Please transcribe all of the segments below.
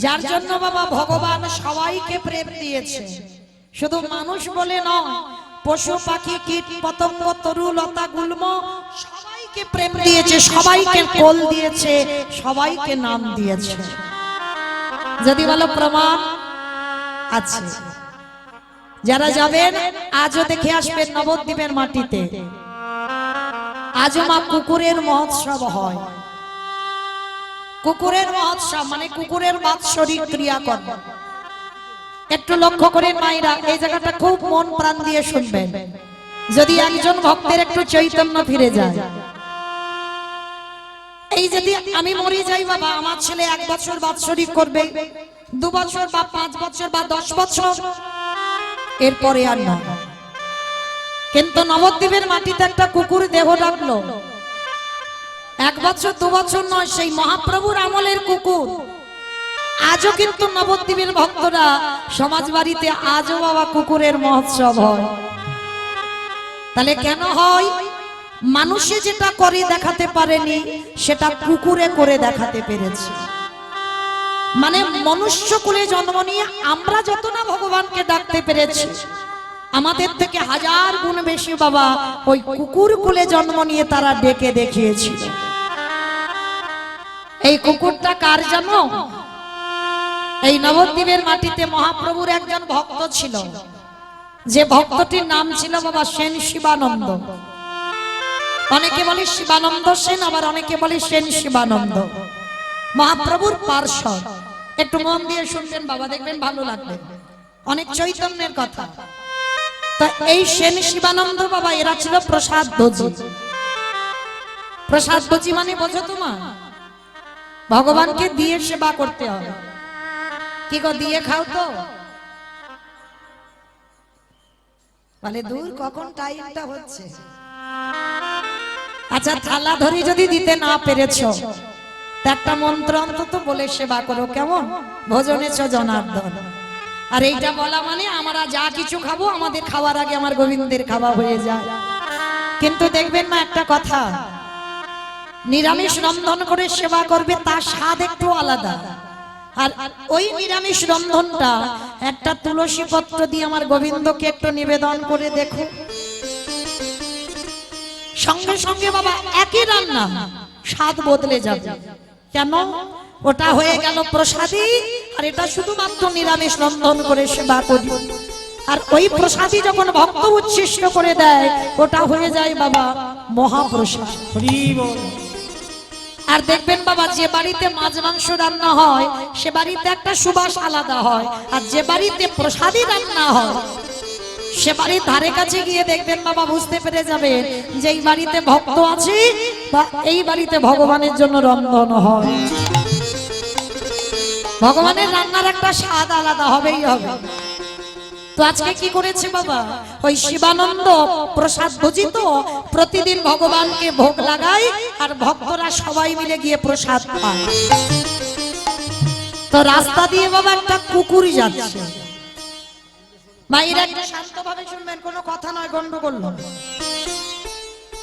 যার জন্য বাবা ভগবান সবাইকে প্রেম দিয়েছে, শুধু মানুষ বলে নয়, পশু পাখি কীট পতঙ্গ তরু লতা গুল্ম সবাইকে প্রেম দিয়েছে, সবাইকে কোল দিয়েছে, সবাইকে নাম দিয়েছে। যদি বলো প্রমাণ আছে, যারা যাবেন আজও দেখে আসবেন নবদ্বীপের মাটিতে আজও মা কুকুরের মহোৎসব হয়। কুকুরের মহোৎসব মানে কুকুরের বাৎসরিক ক্রিয়াকর্ম। একটু লক্ষ্য করেন মায়েরা, এই জায়গাটা খুব মন প্রাণ দিয়ে শুনবেন। যদি একজন ভক্তের একটু চৈতন্য ফিরে যায়, এই যদি আমি মরে যাই বাবা, আমার ছেলে 1 বছর বাৎসরিক করবে, 2 বছর বা 5 বছর বা 10 বছর, এরপরে আর না। কিন্তু নবদ্বীপের মাটিতে একটা কুকুর দেহ রাখলো, 1 বছর 2 বছর নয়, সেই মহাপ্রভুর আমলের কুকুর। আজও কিন্তু নবদ্বীপের ভক্তরা সমাজ বাড়িতে আজও বাবা কুকুরের মহোৎসব হয়। তাহলে কেন হয়? মানুষে যেটা করে দেখাতে পারেনি সেটা কুকুরে করে দেখাতে পেরেছে। মানে মনুষ্য কুলে জন্ম নিয়ে আমরা যত না ভগবানকে ডাকতে পেরেছি, আমাদের থেকে 1000 গুণ বেশি বাবা ওই কুকুর কুলে জন্ম নিয়ে তারা ডেকে দেখিয়েছিল। এই কুকুরটা কার জানো? এই নবদ্বীপের মাটিতে মহাপ্রভুর একজন ভক্ত ছিল, যে ভক্তটির নাম ছিল বাবা সেন শিবানন্দ। অনেকে বলে শিবানন্দ সেন, আবার অনেকে বলে সেন শিবানন্দ, মহাপ্রভুর পার্ষদ। একটু মন দিয়ে শুনবেন বাবা, দেখবেন ভালো লাগবে, অনেক চৈতন্যের কথা। তা এই সেন শিবানন্দ বাবা এরা ছিল প্রসাদ ভোজি। প্রসাদ ভোজি মানে বোঝো তোমার, ভগবানকে দিয়ে সেবা করতে হবে। কি গো দিয়ে খাও তো? বলে দূর কখন টাইমটা হচ্ছে। আচ্ছা থালা ধরে যদি দিতে না পেরেছো, একটা মন্ত্র অন্তত বলে সেবা করো, কেমন? ভোজনেছ জনার্দন। আর এইটা বলা মানে আমরা যা কিছু খাবো আমাদের খাওয়ার আগে আমার গোবিন্দের খাওয়া হয়ে যায়। কিন্তু দেখবেন না একটা কথা, নিরামিষ রন্ধন করে সেবা করবে, তার স্বাদ একটু আলাদা। আর ওই নিরামিষ রন্ধনটা একটা তুলসী পত্র দিয়ে আমার গোবিন্দকে একটু নিবেদন করে দেখো, সঙ্গে সঙ্গে বাবা একই রান্না স্বাদ বদলে যাবে। কেন? ওটা হয়ে গেল প্রসাদী, আর এটা শুধুমাত্র নিরামিষ রন্ধন করে সেবা করি। আর ওই প্রসাদী যখন ভক্ত উচ্ছিষ্ট করে দেয়, ওটা হয়ে যায় বাবা মহাপ্রসাদ। আর দেখবেন বাবা, যে বাড়িতে মাছ মাংস রান্না হয় সে বাড়িতে একটা সুবাস আলাদা হয়, আর যে বাড়িতে প্রসাদী রান্না হয় সে বাড়ির ধারে কাছে গিয়ে দেখবেন বাবা, বুঝতে পেরে যাবে যে এই বাড়িতে ভক্ত আছে বা এই বাড়িতে ভগবানের জন্য রন্ধন হয়। ভগবানের রান্নার একটা স্বাদ আলাদা হবেই হবে। তো আজকে কি করেছে বাবা, ওই শিবানন্দ প্রসাদ ভোজিত প্রতিদিন ভগবানকে ভোগ লাগায়, আর ভক্তরা সবাই মিলে গিয়ে প্রসাদ পায়। তো রাস্তা দিয়ে বাবা একটা কুকুর যাচ্ছে, মায়েরা একটু শান্তভাবে শুনবেন, কোনো কথা নয়, গন্ডগোল নয়।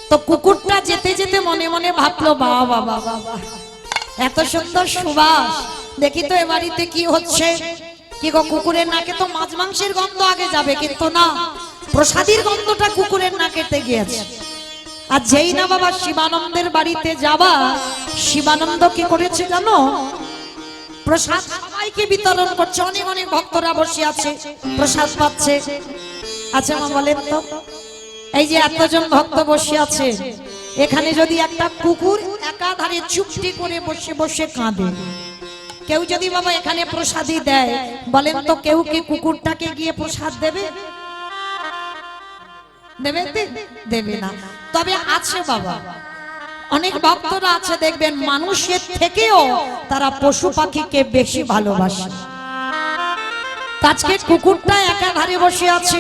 তো কুকুরটা যেতে যেতে মনে মনে ভাবলো, বাবা বাবা এত সুন্দর সুবাস, দেখি তো এ বাড়িতে কি হচ্ছে। কি গো, কুকুরের নাকে তো মাছ মাংসের গন্ধ আগে যাবে, কিন্তু না, প্রসাদীর গন্ধটা কুকুরের নাকেতে গিয়েছে। আর যেই না বাবা শিবানন্দের বাড়িতে যাবা, শিবানন্দ কি করেছে জানো? প্রসাদ সবাইকে বিতরণ করছে, অনেক অনেক ভক্তরা বসে আছে, প্রসাদ পাচ্ছে। আচ্ছা মা বলেন তো, এই যে এতজন ভক্ত বসে আছে, এখানে যদি একটা কুকুর একাধারে চুপটি করে বসে বসে কাঁদে, কেউ যদি বাবা এখানে প্রসাদী দেয়, বলেন তো কেউ কি কুকুরটাকে গিয়ে প্রসাদ দেবে? দেবে? দেবে না। তবে আছে বাবা, অনেক ভক্তরা আছে দেখবেন মানুষের থেকেও তারা পশু পাখিকে বেশি ভালোবাসে। আজকে কুকুরটা একাধারে বসে আছে,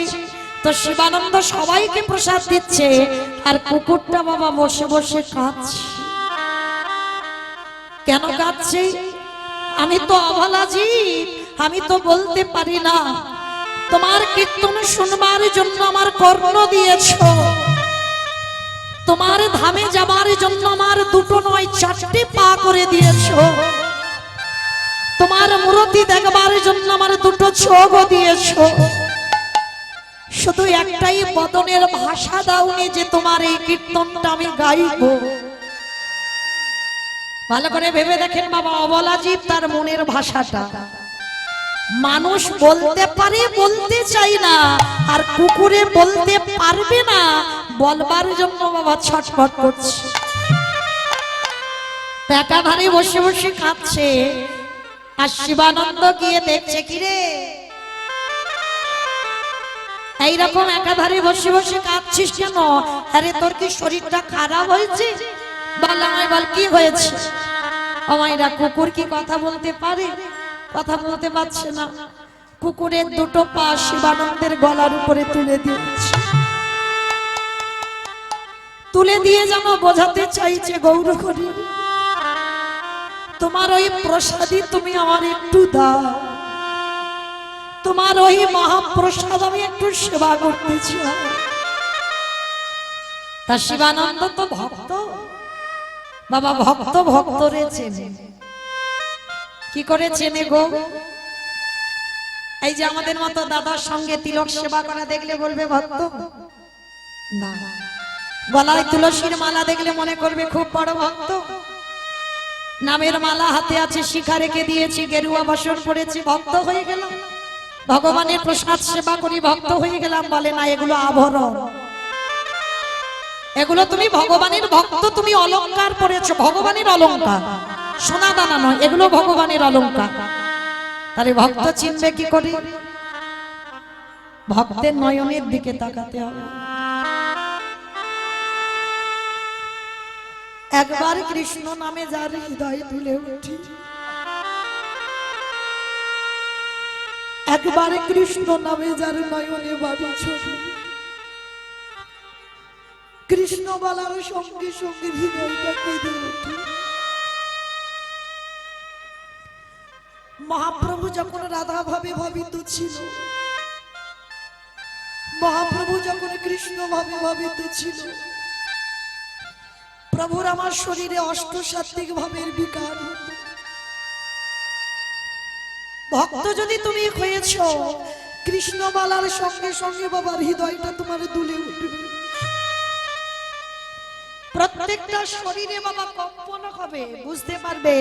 তো শিবানন্দ সবাইকে প্রসাদ দিচ্ছে, আর কুকুরটা বাবা বসে বসে কাঁদছে। কেন কাঁদছে? আমি তো অবলা জীব, আমি তো বলতে পারি না, তোমার কীর্তন শুনবার জন্য আমার কর্ণ দিয়েছো, তোমার ধামে যাবার জন্য আমার 2 নয় 4টে পা করে দিয়েছো। তো তোমার মূর্তি দেখবার জন্য আমার দুটো চোখ দিয়েছো, শুধু একটাই বদনের ভাষা দাওনি যে তোমার এই কীর্তনটা আমি গাইবো। ভালো করে ভেবে দেখেন বাবা, অবলা জীব তার মনের ভাষাটা মানুষ বলতে পারে, বলতে চাই না, আর কুকুরে বলতে পারবে না, বলবার জন্য বাবা ছটফট করছে। একাধারে বসে বসে কাঁদছে, আর শিবানন্দ গিয়ে দেখছে কিরে এইরকম একাধারে বসে বসে কাঁদছিস কেন? আরে তোর কি শরীরটা খারাপ হয়েছে? বল আমায়, বল কি হয়েছে? আমায়রা কুকুর কি কথা বলতে পারে? কথা বলতে পারছে না। কুকুরের দুটো পা শিবানন্দের গলার উপরে তুলে দিয়েছে, তুলে দিয়ে যেন বোঝাতে চাইছে গৌর হরি তোমার ওই প্রসাদী তুমি আমার একটু দাও, তোমার ওই মহাপ্রসাদ আমি একটু সেবা করতে চাই। তা শিবানন্দ তো ভক্ত বাবা, ভক্ত ভক্তরে চেনে। কি করে চেনে গো? এই যে আমাদের মতো দাদার সঙ্গে তিলক সেবা করা দেখলে বলবে ভক্ত না, গলায় তুলসীর মালা দেখলে মনে করবে খুব বড় ভক্ত, নামের মালা হাতে আছে, শিখা রেখে দিয়েছি, গেরুয়া বসন পড়েছি, ভক্ত হয়ে গেলাম, ভগবানের প্রসাদ সেবা করি, ভক্ত হয়ে গেলাম। বলে না, এগুলো আভরণ, এগুলো তুমি ভগবানের ভক্ত, তুমি অলংকার পড়েছো, ভগবানের অলংকার, সোনা দানা নয়, এগুলো ভগবানের অলংকার। তাহলে ভক্ত চিনবে কি করে? ভক্তের নয়নের দিকে তাকাতে হবে। একবার কৃষ্ণ নামে যার হৃদয় তুলে উঠি, একবার কৃষ্ণ নামে যার নয়নে বাড়ি ছবি, কৃষ্ণ বলার সঙ্গে সঙ্গে হৃদয়টা কেঁদে ওঠে। মহাপ্রভু যখন রাধা ভাবে ভাবিত ছিল, মহাপ্রভু যখন কৃষ্ণ ভাবে ভাবিত ছিল, প্রভুর আমার শরীরে অষ্টসাত্ত্বিক ভাবের বিকার। ভক্ত যদি তুমি হয়েছ, কৃষ্ণ বলার সঙ্গে সঙ্গে বাবার হৃদয়টা তোমার দুলে উঠবে, প্রত্যেকটা শরীরে বাবা কম্পন হবে, বুঝতে পারবে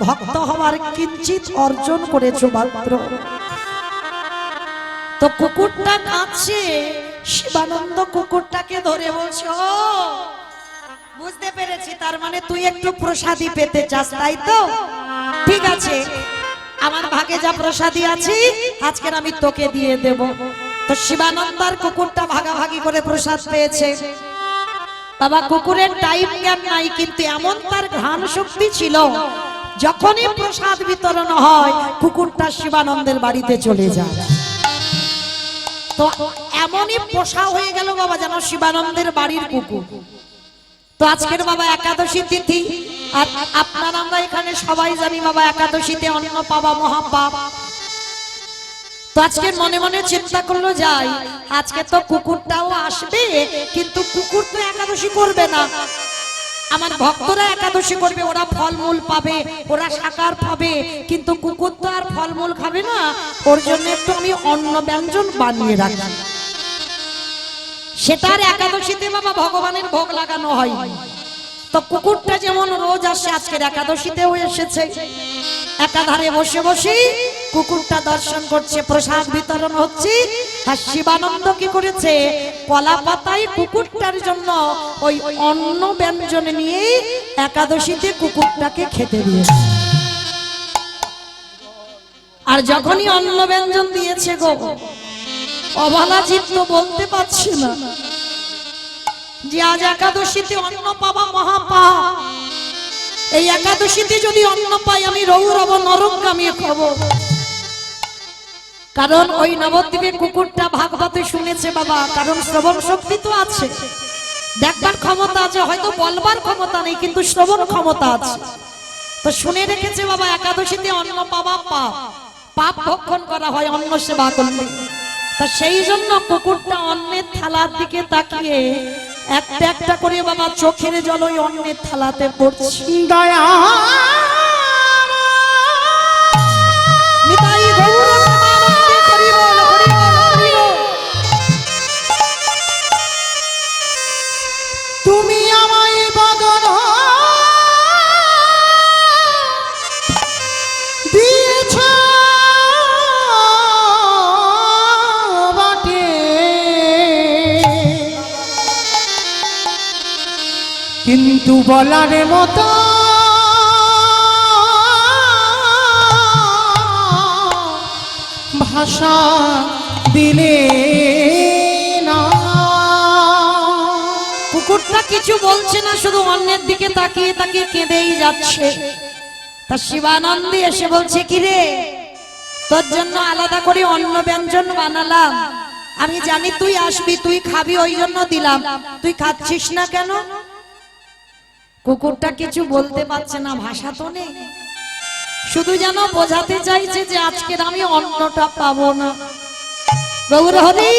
ভক্ত হওয়ার কিঞ্চিত অর্জন করেছো মাত্র। তো কুকুরটা কাঁদছে, শিবানন্দ কুকুরটাকে ধরে বলছে, ও বুঝতে পেরেছি, তার মানে তুই একটু প্রসাদী পেতে চাস, তাই তো? ঠিক আছে, আমার ভাগে যা প্রসাদী আছে আজকের আমি তোকে দিয়ে দেব। তো শিবানন্দ আর কুকুরটা ভাগাভাগি করে প্রসাদ পেয়েছে। বাবা কুকুরের টাইম জ্ঞান নাই, কিন্তু এমন তার ঘ্রাণ শক্তি ছিল, যখনই প্রসাদ বিতরণ হয় কুকুরটা শিবানন্দের বাড়িতে চলে যায়। তো এমনই পোষা হয়ে গেল বাবা যেন শিবানন্দের বাড়ির কুকুর। তো আজকের বাবা একাদশী তিথি, আর আপনারা আমরা এখানে সবাই জানি বাবা একাদশীতে অন্ন পাওয়া মহাপাপ। তো আজকে মনে মনে চিন্তা করলো যাই, আজকে তো কুকুরটাও আসবে, কিন্তু কুকুর তো একাদশী করবে না, আমার ভক্তরা একাদশী করবে, ওরা ফলমূল পাবে, ওরা শাকার পাবে, কিন্তু কুকুর তো আর ফলমূল খাবে না, ওর জন্য একটু আমি অন্ন ব্যঞ্জন বানিয়ে রাখি। সেটার একাদশীতে বাবা ভগবানের ভোগ লাগানো হয়। তো কুকুরটা যেমন রোজ আসে, আজকের একাদশীতেও এসেছে। একাধারে বসে বসে কুকুরটা দর্শন করছে, প্রসাদ বিতরণ হচ্ছে। আর শিবানন্দ কি করেছে, কলা পাতায় কুকুরটার জন্য ওই অন্ন ব্যঞ্জন নিয়ে একাদশীতে কুকুরটাকে খেতে দিয়েছে। আর যখনই অন্ন ব্যঞ্জন দিয়েছে গো, অবলা জীব তো বলতে পারছে না যে আজ একাদশীতে অন্ন পাওয়া মহাপাপ, এই একাদশীতে যদি অন্ন পাই আমি রৌরব নরকগামী হব। কারণ ওই নবদ্বীপে কুকুরটা ভাগবতে শুনেছে বাবা, কারণ শ্রবণ শক্তি তো আছে, দেখবার ক্ষমতা আছে, হয়তো বলবার ক্ষমতা নেই, কিন্তু শ্রবণ ক্ষমতা আছে। তো শুনে রেখেছে বাবা একাদশীতে অন্ন পাওয়া পাপ, পাপ ভক্ষণ করা হয় অন্ন সেবা করলে। তা সেই জন্য কুকুরটা অন্নের থালার দিকে তাকিয়ে একটা একটা করে বাবা চোখের জল ওই অন্নের থালাতে পড়ছে। দয়া কিন্তু বলার মতো ভাষা দিলে না। কুকুরটা কিছু বলছে না, শুধু অন্যের দিকে তাকিয়ে তাকিয়ে কেঁদেই যাচ্ছে। তা শিবানন্দী এসে বলছে, কি রে, তোর জন্য আলাদা করে অন্ন ব্যঞ্জন বানালাম, আমি জানি তুই আসবি, তুই খাবি, ওই জন্য দিলাম, তুই খাচ্ছিস না কেন? কুকুরটা কিছু বলতে পারছে না, ভাষা তো নেই, শুধু যেন বোঝাতে চাইছে যে আজকের আমি অন্নটা পাবো না। গৌর হরি,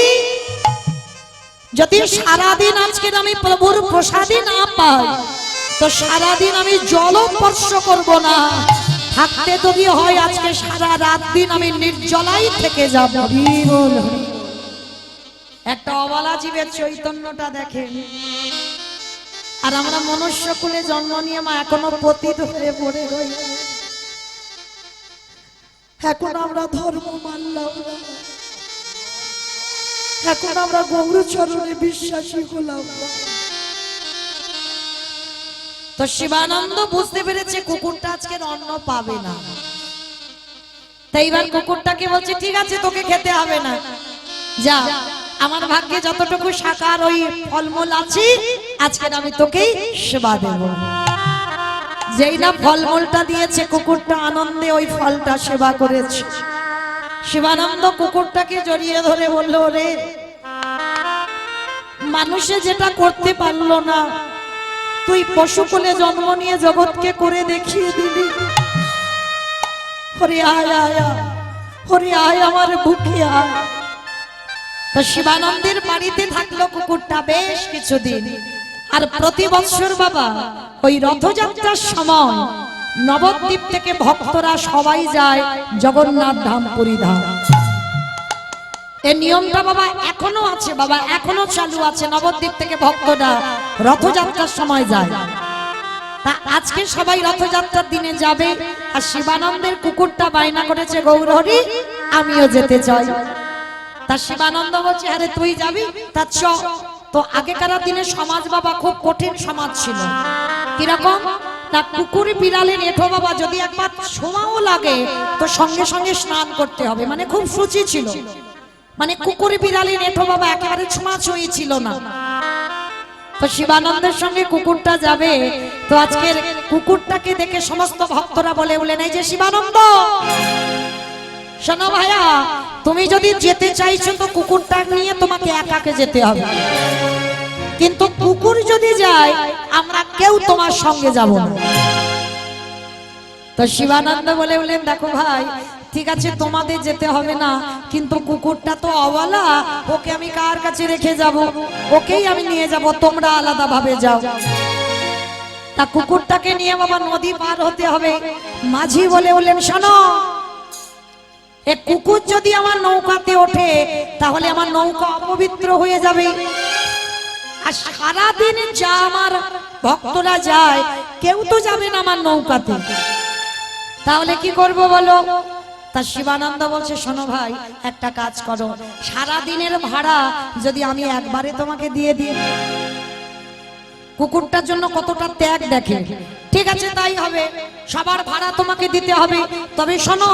যদি সারাদিন আজকের আমি প্রভুর প্রসাদই না পাই, তো সারাদিন আমি জল স্পর্শ করবো না, থাকতে যদি হয় আজকে সারা রাত দিন আমি নির্জলাই থেকে যাব। একটা অবলা জীবের চৈতন্যটা দেখেন। আর আমরা মনুষ্য কুলে জন্ম নিয়ে মা এখনো পতিত হয়ে পড়ে রই। এখন আমরা ধর্ম মানলাম না, এখন আমরা গৌর চরণে বিশ্বাসী হলাম না। তো শিবানন্দ বুঝতে পেরেছে কুকুরটা আজকের অন্ন পাবে না। তাই এবার কুকুরটাকে বলছে, ঠিক আছে তোকে খেতে হবে না, যা, আমার ভাগ্যে যতটুকু শাকার ওই ফলমূল আছে আজকের আমি তোকেই সেবা দেব। যেই না ফলমূলটা দিয়েছে, কুকুরটা আনন্দে ওই ফলটা সেবা করেছে। শিবানন্দ কুকুরটাকে জড়িয়ে ধরে বলল, রে, মানুষে যেটা করতে পারলো না তুই পশু কোলে জন্ম নিয়ে জগৎকে করে দেখিয়ে দিলি। হরে আয় আয়, হরে আয় আমার বুকে আয়। তো শিবানন্দের বাড়িতে থাকলো কুকুরটা বেশ কিছুদিন। আর প্রতি বছর বাবা ওই রথযাত্রার সময় নবদ্বীপ থেকে ভক্তরা সবাই যায় জগন্নাথ ধাম পুরী ধাম। এই নিয়মটা বাবা এখনো আছে, বাবা এখনো চালু আছে। নবদ্বীপ থেকে ভক্তরা রথযাত্রার সময় যায়। তা আজকে সবাই রথযাত্রার দিনে যাবে। আর শিবানন্দের কুকুরটা বায়না করেছে, গৌর হরি আমিও যেতে চাই। তা শিবানন্দ বলছে, আরে তুই যাবি, তা চ। তো আগেকার দিনে সমাজ বাবা খুব কঠিন সমাজ ছিল। কিরকম না, কুকুর বিড়ালের এঠো বাবা যদি একবার ছোঁয়াও লাগে তো সঙ্গে সঙ্গে স্নান করতে হবে, মানে খুব সূচি ছিল। মানে কুকুর বিড়ালের এঠো বাবা একেবারে ছোঁয়াছুঁয়ি ছিল না। তো শিবানন্দের সঙ্গে কুকুরটা যাবে। তো আজকের কুকুরটাকে দেখে সমস্ত ভক্তরা বলে বলেন, এই যে শিবানন্দ, শোনো ভাইয়া, তুমি যদি যেতে চাইছো তো কুকুরটা নিয়ে তোমাকে একাকে যেতে হবে, কিন্তু কুকুর যদি যায় আমরা কেউ তোমার সঙ্গে যাব না। তো শিবানন্দ বলে বলেন, দেখো ভাই, ঠিক আছে তোমাদের যেতে হবে না, কিন্তু কুকুরটা তো অবলা, ওকে আমি কার কাছে রেখে যাব? ওকেই আমি নিয়ে যাব, তোমরা আলাদা ভাবে যাও। তা কুকুরটাকে নিয়ে বাবা নদী পার হতে হবে। মাঝি বলে বলেন, শোনো, এ কুকুর যদি আমার নৌকাতে ওঠে তাহলে আমার নৌকা অপবিত্র হয়ে যাবে। আর সারাদিন যা আমার ভক্তরা যায় কেউ তো যাবে না আমার নৌকাতে, তাহলে কি করব বলো? তা শিবানন্দ বলছে, শোনো ভাই, একটা কাজ করো, সারা দিনের ভাড়া যদি আমি একবারে তোমাকে দিয়ে দিই। কুকুরটার জন্য কতটা ত্যাগ দেখে। ঠিক আছে তাই হবে, সবার ভাড়া তোমাকে দিতে হবে। তবে শোনো,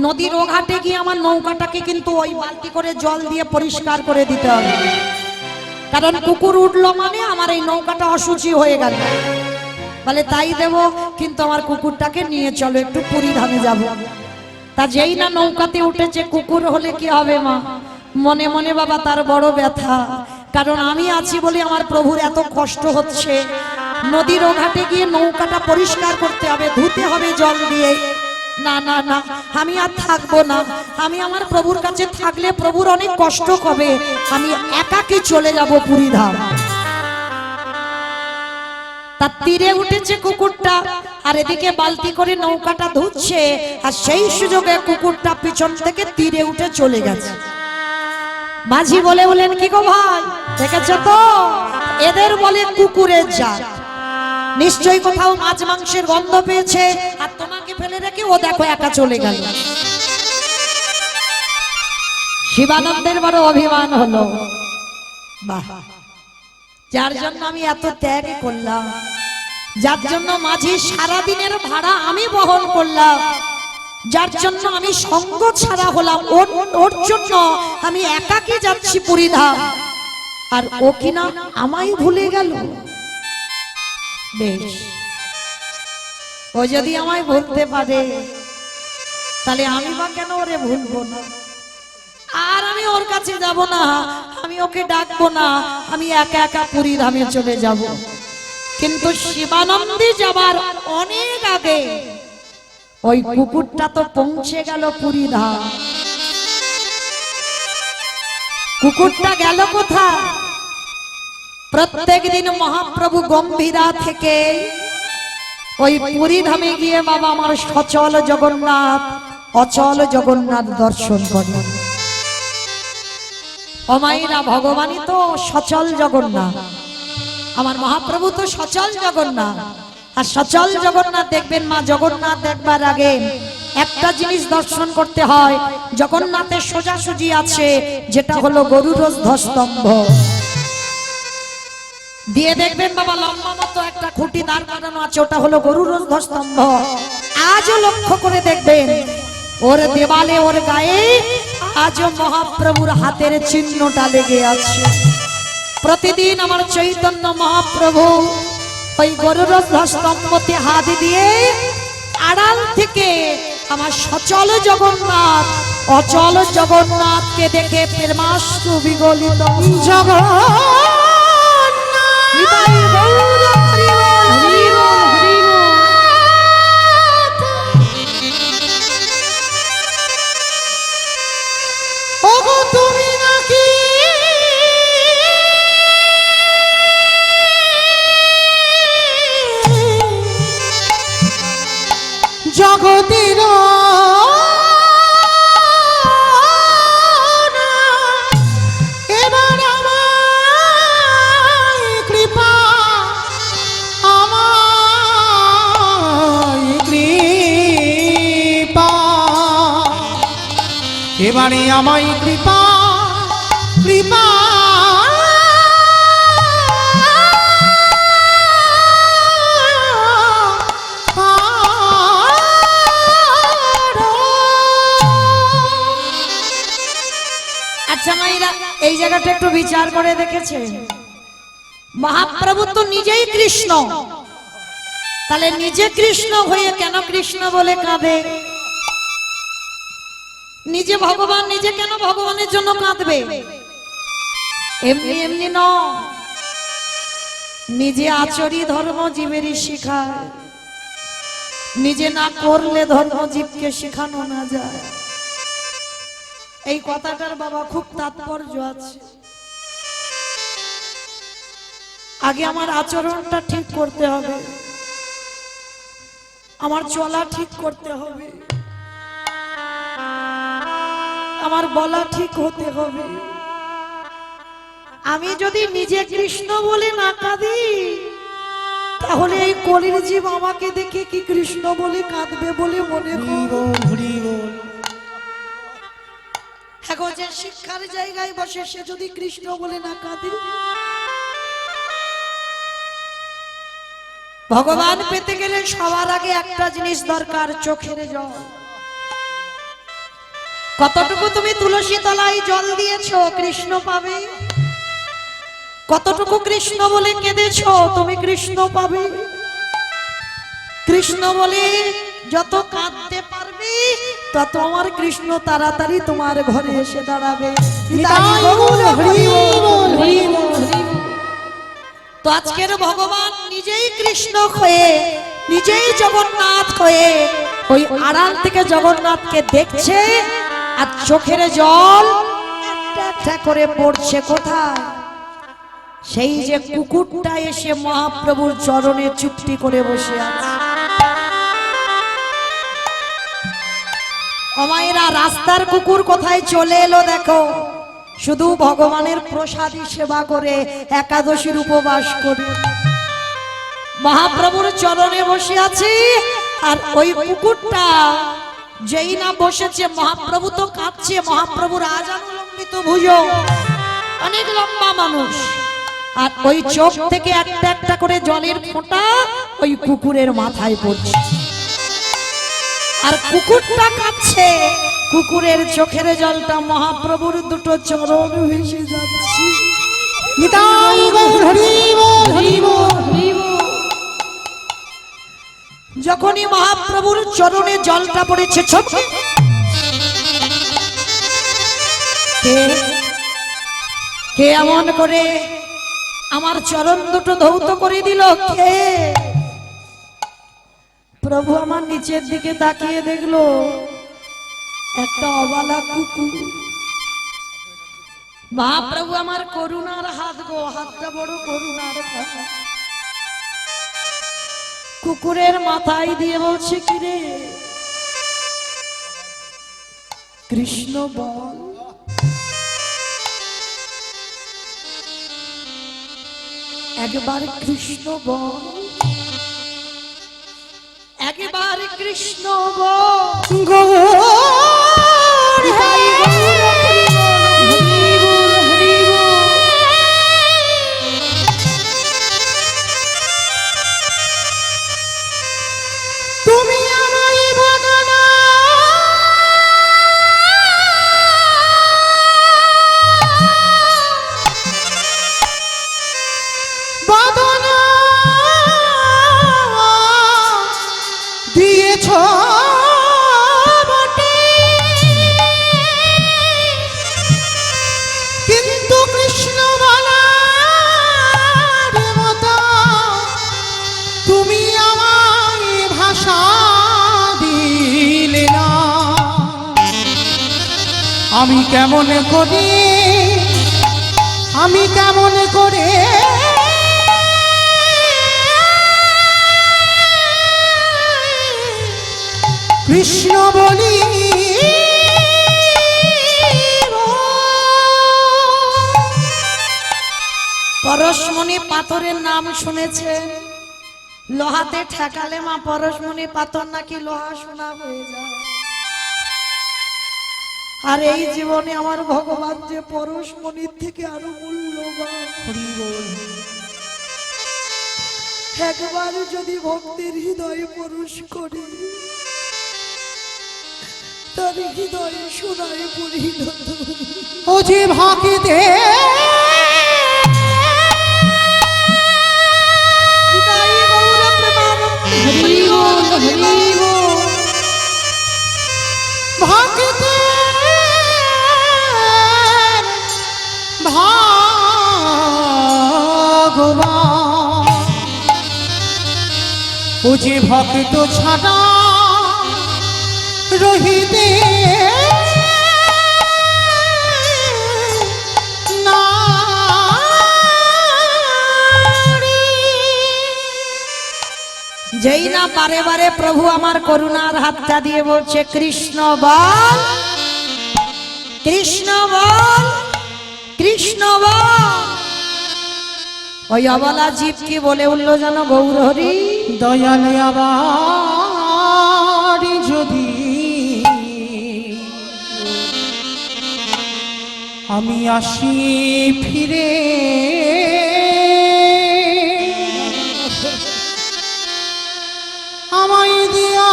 নদীর ও ঘাটে গিয়ে আমার নৌকাটাকে কিন্তু ওই বালতি করে জল দিয়ে পরিষ্কার করে দিতে হবে, কারণ কুকুর উঠলো মানে আমার এই নৌকাটা অশুচি হয়ে গেল। বলে তাই দেব, কিন্তু আমার কুকুরটাকে নিয়ে চলো, একটু পুরী ধামে যাব। তা যেই না নৌকাতে উঠেছে, কুকুর হলে কি হবে মা? মনে মনে বাবা তার বড় ব্যথা, কারণ আমি আছি বলে আমার প্রভুর এত কষ্ট হচ্ছে। নদীর ও ঘাটে গিয়ে নৌকাটা পরিষ্কার করতে হবে, ধুতে হবে জল দিয়ে। না না না, আমি আর থাকবো না, আমি আমার প্রভুর কাছে থাকলে প্রভুর অনেক কষ্ট হবে, আমি একাকী চলে যাব পুরী ধাম। তার তীরে উঠেছে কুকুরটা, আর এদিকে বালতি করে নৌকাটা ধুচ্ছে, আর সেই সুযোগে কুকুরটা পিছন থেকে তীরে উঠে চলে গেছে। মাঝি বলে বলেন, কি গো ভাই, দেখেছো তো, এদের বলে কুকুরের জাত, নিশ্চয়ই কোথাও মাছ মাংসের গন্ধ পেয়েছে, আর তোমাকে ফেলে রেখে ও দেখো একা চলে গেল। শিবানন্দের বড় অভিমান হলো। বাহ, যার জন্য আমি এত ত্যাগ করলাম, যার জন্য মাঝে সারাদিনের ভাড়া আমি বহন করলাম, যার জন্য আমি সঙ্গ ছাড়া হলাম, ওর জন্য আমি একাকী যাচ্ছি পুরীধাম, আর ও কিনা আমায় ভুলে গেল। বেশ, ও যদি আমায় ভুলতে পারে তাহলে আমি বা কেন ওরে ভুলবো না? আর আমি ওর কাছে যাব না, আমি ওকে ডাকবো না, আমি একা একা পুরীধামে চলে যাব। কিন্তু শিবানন্দে যাবার অনেক আগে ওই কুকুরটা তো পৌঁছে গেল পুরীধাম। কুকুরটা গেল কোথায়? প্রত্যেক দিন মহাপ্রভু গম্ভীরা থেকে ওই পুরীধামে গিয়ে বাবা আমার সচল জগন্নাথ, অচল জগন্নাথ দর্শন করেন। ও মায়েরা, ভগবানই তো সচল জগন্নাথ, আমার মহাপ্রভু তো সচল জগন্নাথ। আর সচল জগন্নাথ দেখবেন, মা জগন্নাথ দেখবার আগে একটা জিনিস দর্শন করতে হয়। জগন্নাথের সোজাসুজি আছে যেটা হলো গরুর ধ্বস্তম্ভ, দিয়ে দেখবেন বাবা লম্বা মতো একটা খুঁটি দাঁড় করানো আছে, ওটা হলো গরুর ধ্বস্তম্ভ। আজও লক্ষ্য করে দেখবেন ওর দেওয়ালে, ওর গায়ে আজও মহাপ্রভুর হাতের চিহ্নটা লেগে আছে। প্রতিদিন আমার চৈতন্য মহাপ্রভু ওই গরুর ধ্বস্তম্ভতে হাত দিয়ে আড়াল থেকে আমার সচল জগন্নাথ, অচল জগন্নাথকে দেখে প্রেমাশ্রু বিগলিত। তুমি নাকি জগতের এবার আমায় কৃপা, আমায় কৃপা, এবারে আমায় কৃপা, কৃপা আচ্ছা মাইরা, এই জায়গাটা একটু বিচার করে দেখেছে? মহাপ্রভু তো নিজেই কৃষ্ণ, তাহলে নিজে কৃষ্ণ হয়ে কেন কৃষ্ণ বলে কাঁদে? নিজে ভগবান, নিজে কেন ভগবানের জন্য কাঁদবে? এমনি এমনি নয়, নিজে আচরি ধর্ম জীবেরই শিখায়, নিজে না করলে ধর্ম জীবকে শেখানো না যায়। এই কথাটার বাবা খুব তাৎপর্য আছে। আগে আমার আচরণটা ঠিক করতে হবে, আমার চলা ঠিক করতে হবে, আমার বলা ঠিক হতে হবে। আমি যদি নিজে কৃষ্ণ বলে না কাঁদি, তাহলে এই কলির জীব আমাকে দেখে কি কৃষ্ণ বলে কাঁদবে বলে মনে করো? এখন যে শিক্ষার জায়গায় বসে সে যদি কৃষ্ণ বলে না কাঁদে, ভগবান পেতে গেলে সবার আগে একটা জিনিস দরকার, চোখের জল। কতটুকু তুমি তুলসী তলায় জল দিয়েছো কৃষ্ণ পাবে, কতটুকু কৃষ্ণ বলে কেঁদেছো তুমি কৃষ্ণ পাবে। কৃষ্ণ বলে যত কাঁদতে পারবে তত আমার কৃষ্ণ তাড়াতাড়ি তোমার ঘরে এসে দাঁড়াবে। তো আজকের ভগবান নিজেই কৃষ্ণ হয়ে, নিজেই জগন্নাথ হয়ে ওই আড়াল থেকে জগন্নাথকে দেখছে, আর চোখের জল একটা একটা করে পড়ছে কোথায়? সেই যে কুকুরটা এসে মহাপ্রভুর চরণে চুপটি করে বসে আছে। অমায়েরা, রাস্তার কুকুর কোথায় চলে এলো দেখো, শুধু ভগবানের প্রসাদী সেবা করে, একাদশীর উপবাস করে মহাপ্রভুর চরণে বসে আছে। আর ওই কুকুরটা যেই না বসেছে, মহাপ্রভু তো কাঁদছে, মহাপ্রভুর আজানুলম্বিত ভুজ, অনেক লম্বা মানুষ, আর ওই চোখ থেকে একটা একটা করে জলের ফোঁটা ওই কুকুরের মাথায় পড়ছে, আর কুকুরটা কাঁদছে, কুকুরের চোখের জলটা মহাপ্রভুর দুটো চরণ ভেসে যাচ্ছে। নিতাই গৌর হরি বল, হরি বল। যখনই মহাপ্রভুর চরণে জলটা পড়েছে, চোখে কে এমন করে আমার চরণ দুটো ধৌত করে দিল? কে? প্রভু আমার নিচের দিকে তাকিয়ে দেখলো একটা অবালা কুকুর। মহাপ্রভু আমার করুণার হাত গো, হাতটা বড় করুণার হাত। কুকুরের মাথায় দিয়ে বলছে, কি রে কৃষ্ণ বল। একবার কৃষ্ণ বল, একবার কৃষ্ণ বল। গৌর নিতাই গৌর হরি বল, হরি বল, হরি বল। তুমি আমায় বদনা বদনা দিয়েছ বটে, কিন্তু কৃষ্ণ বলার মতো তুমি আমায় ভাষা দিলে না। আমি কেমন করে, আমি কেমন করে কৃষ্ণ বলি। পরশমণি পাথরের নাম শুনেছেন? লোহাতে ঠেকালে মা পরশমণি পাথর নাকি লোহা সোনা হয়ে যায়। আর এই জীবনে আমার ভগবান যে পরশমণির থেকে আরো মূল্যবান। একবার যদি ভক্তের হৃদয়ে পরশ করি, তার হৃদয়ে সোনায় পরিণত। ও যে ভাগিতে নিতাই গৌর প্রেমানন্দ, হরি বল, হরি বল। ভাগিতে ভগবান, ও যে ভক্ত ছাড়া রহিতে যেই না বারে বারে প্রভু আমার করুণার হাতটা দিয়ে বলছে, কৃষ্ণ বল, কৃষ্ণ বল, কৃষ্ণ বল। ওই অবলা জীব কি বলে উঠলো জানো? গৌর হরি দয়াল আবার যদি আমি আসি ফিরে, আমায় দিয়া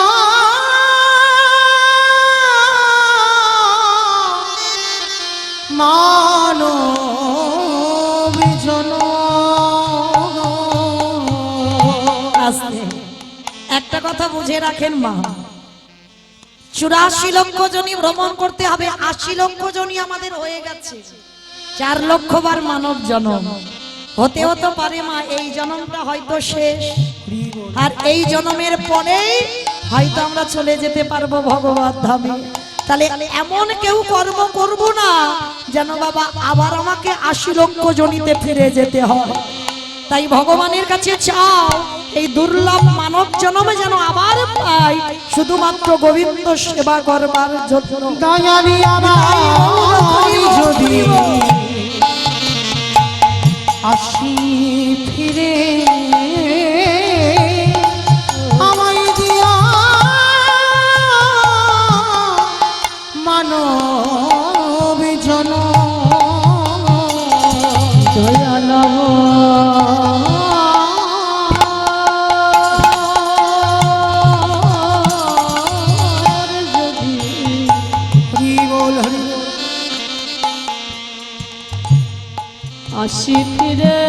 মানব জনম। আস্তে একটা কথা বুঝে রাখেন মা, 84 লক্ষ জনই ভ্রমণ করতে হবে, 80 লক্ষ জনই আমাদের হয়ে গেছে। 4 লক্ষ বার মানব জন্ম হতে হতে পারে মা এই জন্মটা হয়তো শেষ, আর এই জন্মের পরেই হয়তো আমরা চলে যেতে পারবো ভগবত ধামে। তাহলে এমন কেউ কর্ম করব না যেন বাবা আবার আমাকে 80 লক্ষ জনিতে ফিরে যেতে হয়। তাই ভগবানের কাছে চাও এই দুর্লভ মানব জন্মে যেন আবার পাই, শুধুমাত্র গোবিন্দ সেবা করবার জন্য। দয়ালি আমার যদি আসি ফিরে, আমায় দিয়া মানব জনম। দয়াল বল হরি বল। আসি ফিরে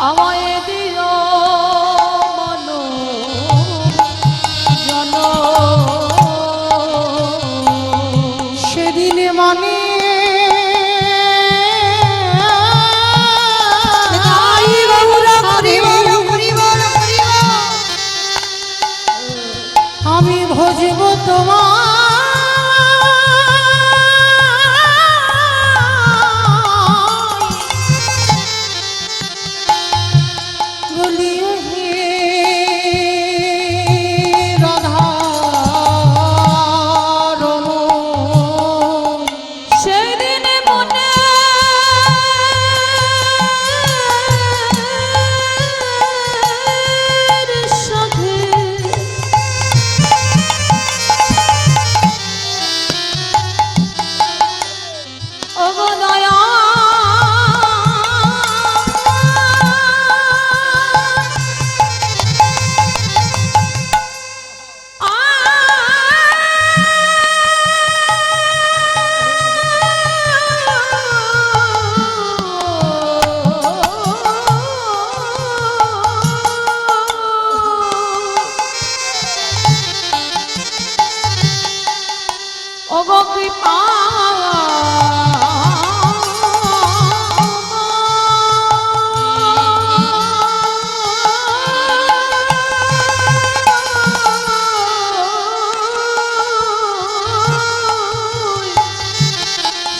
আমায় দিও মন জন সেদিন মানে তাই গৌর হরি বল হরি বল হরি বল। আমি ভজব তোমার বলিও হে রাধা রমণ। সেদিন মনে সাথে অবদয়া ওগো কৃপা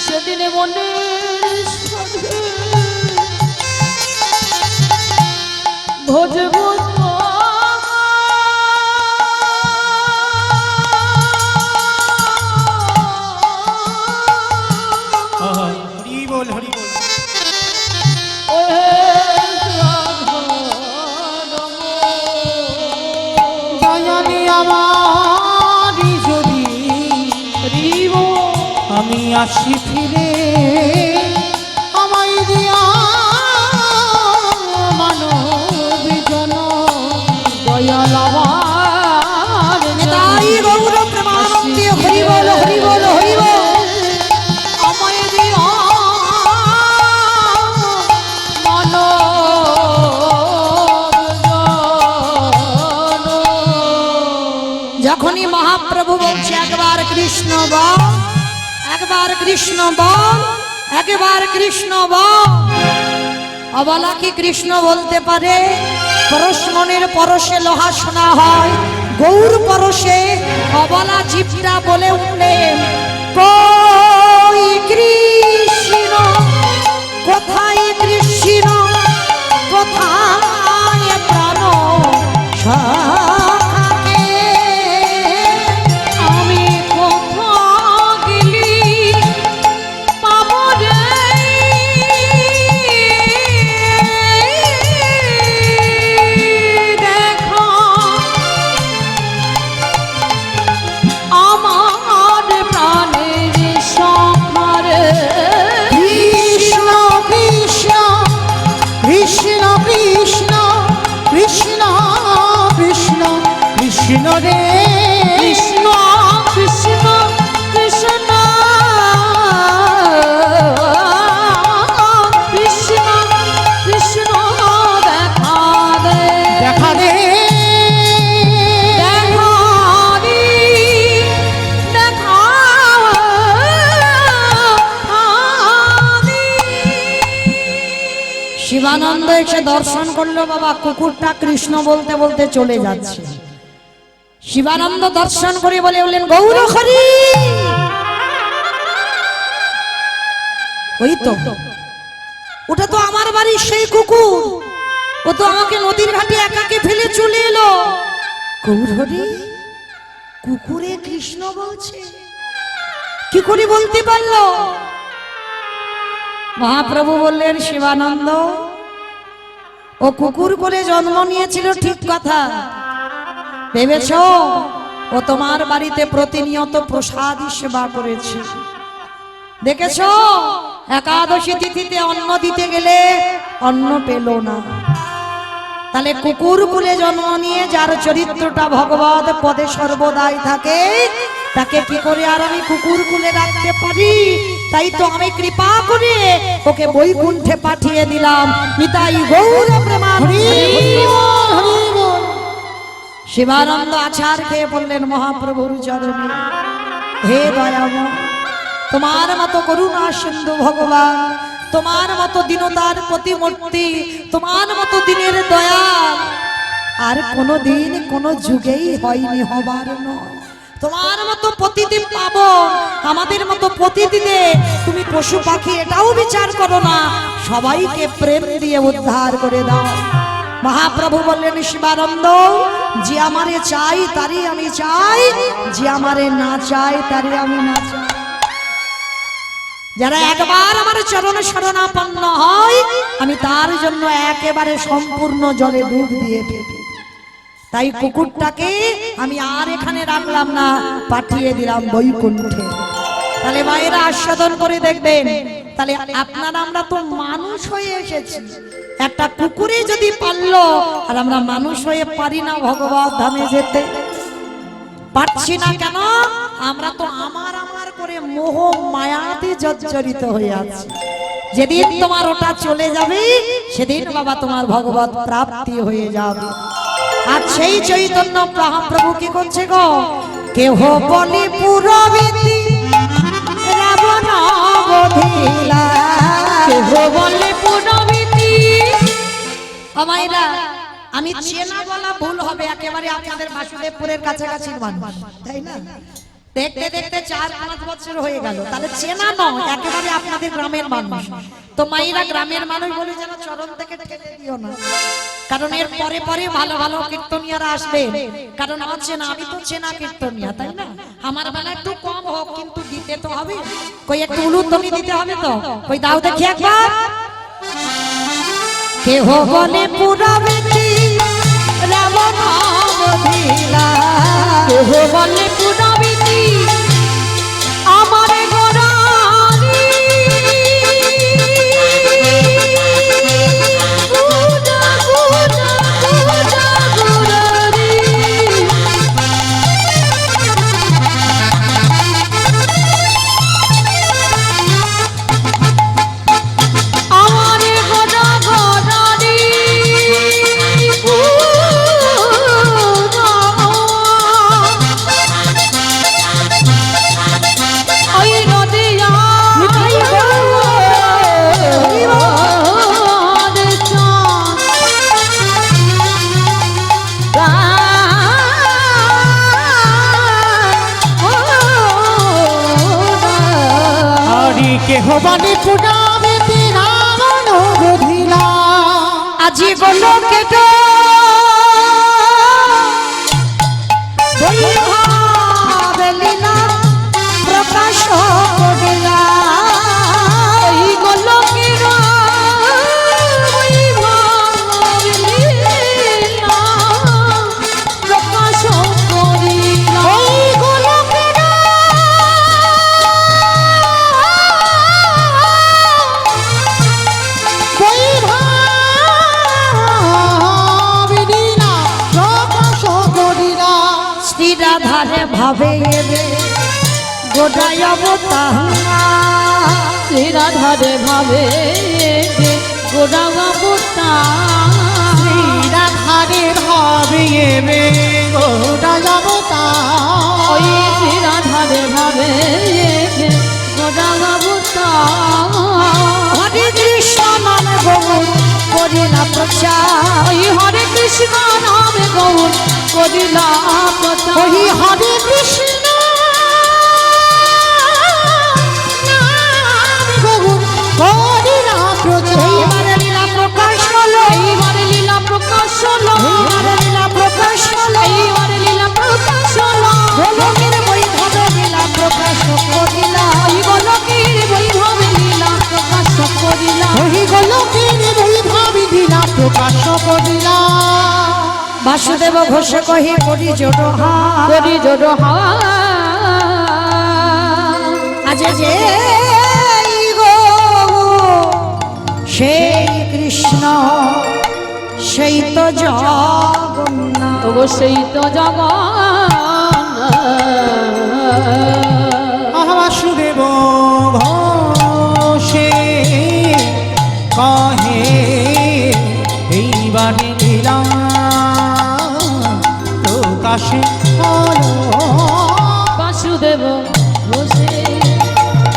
সেদিনে মনের সাথে ভজব হরি বল হরি বল। দয়ালি আমারি যদি আমি আসি ফিরে আমায় দিয়া মানব জন দয়াল আমার তাই গৌর প্রেমানন্দে হরি বল হরি বল হরি বল। আমায় দিও যখনই মহাপ্রভু বলছে একবার কৃষ্ণ বল, একবার কৃষ্ণ বল, একবার কৃষ্ণ বল। অবলা কি কৃষ্ণ বলতে পারে? পরশমণির পরশে লোহা শোনা হয়, গৌর পরশে অবলা জীবটা বলে উঠলেন কই কৃষ্ণ, কোথায় কৃষ্ণ, কোথায় প্রাণ সখাকে? আমি কোথা গেলি পাবো রে দেখা আমার প্রাণের সখারে। কৃষ্ণ কৃষ্ণ কৃষ্ণ কৃষ্ণ কৃষ্ণ কৃষ্ণ কৃষ্ণ রে কৃষ্ণ কৃষ্ণ কৃষ্ণ কৃষ্ণ কৃষ্ণ দেখা দে দেখা দে দেখা দি দেখা দি। শিবানন্দ এসে দর্শন করলো, বাবা কুকুরটা কৃষ্ণ বলতে বলতে চলে যাচ্ছে। শিবানন্দ দর্শন করে বলে বললেন গৌর হরি। ওই তো ওটা তো আমার বাড়ির সেই কুকুর, ও তো আমাকে নদীর ঘাটে একাকে ফেলে চলে এলো। গৌর হরি, কুকুরে কৃষ্ণ বলছে, কি করে বলতে পারলো? মহাপ্রভু বললেন শিবানন্দ, ও কুকুর করে জন্ম নিয়েছিল ঠিক কথা, ভেবেছ ও তোমার বাড়িতে প্রতিনিয়ত প্রসাদী সেবা করেছে। দেখেছ একাদশী তিথিতে অন্ন দিতে গেলে অন্ন পেল না, তাহলে কুকুর কুলে জন্ম নিয়ে যার চরিত্রটা ভগবত পদে সর্বদাই থাকে, তাকে কি করে আর আমি কুকুর কুলে রাখতে পারি? তাই তো আমি কৃপা করে ওকে বৈকুণ্ঠে পাঠিয়ে দিলাম। নিতাই গৌর প্রেমানন্দে। শিবানন্দ আছাড় খেয়ে বললেন মহাপ্রভুর চরণে, হে দয়াময়, তোমার মতো করুণা সিন্ধু ভগবান, তোমার মতো দীনতার প্রতিমূর্তি, তোমার মতো দিনের দয়া আর কোনো দিন কোনো যুগেই হয়নি, হবার নয়। তোমার মতো প্রতিদিন পাবো, আমাদের মতো প্রতিদিনে তুমি পশু পাখি এটাও বিচার করো না, সবাইকে প্রেম দিয়ে উদ্ধার করে দাও। মহাপ্রভু বললেন শিবানন্দ, যে আমারে চাই তারই আমি চাই, যে আমারে না চাই তারই আমি না চাই। যারা একবার আমার চরণ শরণাপন্ন হয় আমি তার জন্য একেবারে সম্পূর্ণ জলে ডুব দিয়ে ফেলি। তাই কুকুরটাকে আমি আর এখানে রাখলাম না, পাঠিয়ে দিলাম বৈকুণ্ঠে। তাহলে মায়েরা আস্বাদন করে দেখবেন, তাহলে আপনারা আমরা তো মানুষ হয়ে এসেছি, একটা কুকুরে যদি পারলো আর আমরা মানুষ হয়ে পারি না ভগবত ধামে যেতে? পারছি না কেন? আমরা তো আমার আমার করে মোহ মায়াতে জর্জরিত হয়ে আছি। যেদিন তোমার ওটা চলে যাবে সেদিন বাবা তোমার ভগবত প্রাপ্তি হয়ে যাবে। আর সেই চৈতন্য মহাপ্রভু কি করছে গো? কেহ বলে পুরবিতি রাবণ বধিলা, কেহ বলে পুরবিতি। আমাইরা আমি চেনা বলা ভুল হবে, একেবারে আপনাদের বাসুদেবপুরের কাছাকাছি মানুষ, তাই না? দেখতে দেখতে 4-5 বছর হয়ে গেল, তাহলে চেনা নয়, একেবারে আপনাদের গ্রামের মানুষ। তো মাইরা গ্রামের মানুষ বলে যেন চরণ থেকে ঠেলে দিও না, কারণ এর পরে পরে ভালো ভালো কীর্তনিয়ারা আসবে। কারণ আমার চেনা, আমি তো চেনা কীর্তনিয়া, তাই না? আমার বেলা একটু কম হোক কিন্তু দিতে তো হবে, কই একটু উলুধ্বনি দিতে হবে তো, কই দাও দেখি একবার। কেহ বলে পুরবিতি রাবণ বধিলা, কেহ বলে পুরবিতি আমারে গোরারি। গুজা গুজা গুজা গোরারি। আমারে গোরা গোরারি। ওই নদিয়া হরি কেহ বলে পুরাবিতি রাবণ বধিলা, আজি গোলকে তো বৈভবেলীলা প্রকাশ করিলা। ওই গোলকের বৈভবলীলা প্রকাশ করিলা। ওই গোলকের বৈভবলীলা প্রকাশ করিলা। শ্রী রাধারে ভাবে এবে গোটাই অবতার, শ্রী রাধারে ভাবে গোড়া বাবুটা। রাধারে ভাবে এবে গোড়ায় অবতার। ওই শ্রী রাধারে ভাবে গোড়া বাবুটা। হরে কৃষ্ণ নামে গৌর করিলা প্রচার, ওই হরে কৃষ্ণ নামে গৌর করিলা প্রচার। ওই হরে কৃষ্ণ নাম গৌর করিলা প্রচার। এইবারে লীলা প্রকাশ হলো, এইবারে লীলা প্রকাশ হলো। এইবারে লীলা প্রকাশ হলো, এইবারে লীলা প্রকাশ হলো। গোলকের বৈভবে লীলা প্রকাশ করিলা। ওই গোলকের বৈভবে লীলা প্রকাশ করিলা। ওই গোলকের বৈভবে লীলা প্রকাশ করিলা। বাসুদেব ঘোষ কহি করি জোড়হা, করি জোড় হাওয়া। আজ যে গো সেই কৃষ্ণ সেই সেই তো জগন্নাথ। ওগো সেই তো জগন্নাথ। বাসুদেব ঘোষে কহে এইবার লীলা প্রকাশে হলো। বাসুদেব ঘোষে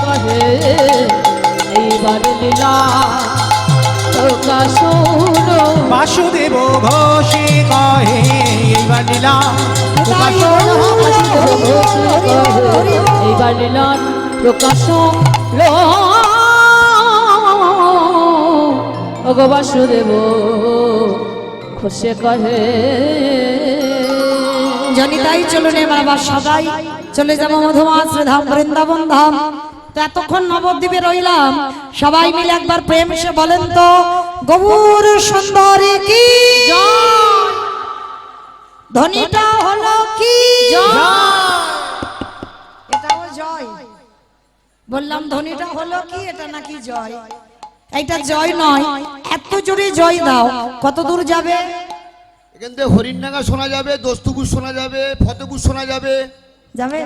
কহে এইবার লীলা প্রকাশ হলো। বাসুদেব ঘোষে কহে এইবার লীলা প্রকাশ হলো। বাসুদেব ঘোষে কহে এইবার লীলার প্রকাশ হলো। ওগো বাসুদেব ঘোষে কহে। জনিতাই চলুন এবার আবার সবাই চলে যাবো মধুমাস ধাম বৃন্দাবন ধাম। তো এতক্ষণ নবদ্বীপে রইলাম, সবাই মিলে একবার প্রেম সে বলেন তো গৌর সুন্দরী কি ধ্বনিটা হলো কি এটাও জয় বললাম, ধ্বনিটা হলো কি এটা নাকি জয়? এইটা জয় নয়, এত জোরে জয় দাও কত দূর যাবে? এখান থেকে হরিণডাঙ্গা শোনা যাবে, দোস্তুপুর শোনা যাবে, ফতেপুর শোনা যাবে। যাবে?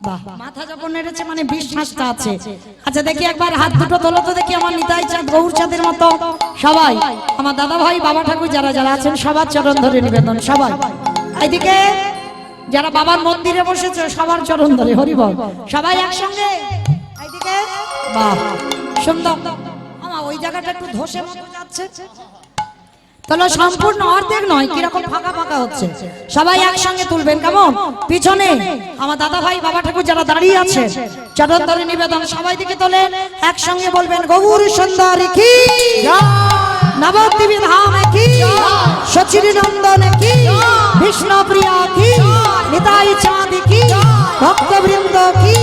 বাহ, মাথা যখন নেড়েছে মানে বিশ্বাসটা আছে। আচ্ছা দেখি একবার হাত দুটো তোলো তো দেখি, আমার নিতাই চাঁদ গৌর চাঁদের মতো সবাই, আমার দাদা ভাই বাবা ঠাকুর যারা যারা আছেন সবার চরণ ধরে নিবেদন। সবাই এইদিকে যারা বাবার মন্দিরে বসেছে সবার চরণ ধরে হরিবল, সবাই একসঙ্গে এইদিকে। বাহ সুন্দর। আমার ওই জায়গাটা একটু ধসে মতো যাচ্ছে, তাহলে সম্পূর্ণ অর্ধেক নয়, কিরকম ফাঁকা ফাঁকা হচ্ছে। সবাই একসঙ্গে তুলবেন কেমন? পিছনে আমার দাদা ভাই বাবা ঠাকুর যারা দাঁড়িয়ে আছে চরণ ধরে নিবেদন, সবাই দিকে তোলেন, একসঙ্গে বলবেন গৌর সুন্দরী কি, নবদ্বীপ ধাম কি, সচিরী নন্দন কি, বিষ্ণুপ্রিয়া কি, নিতাই চাঁদ কি, ভক্তবৃন্দ কি,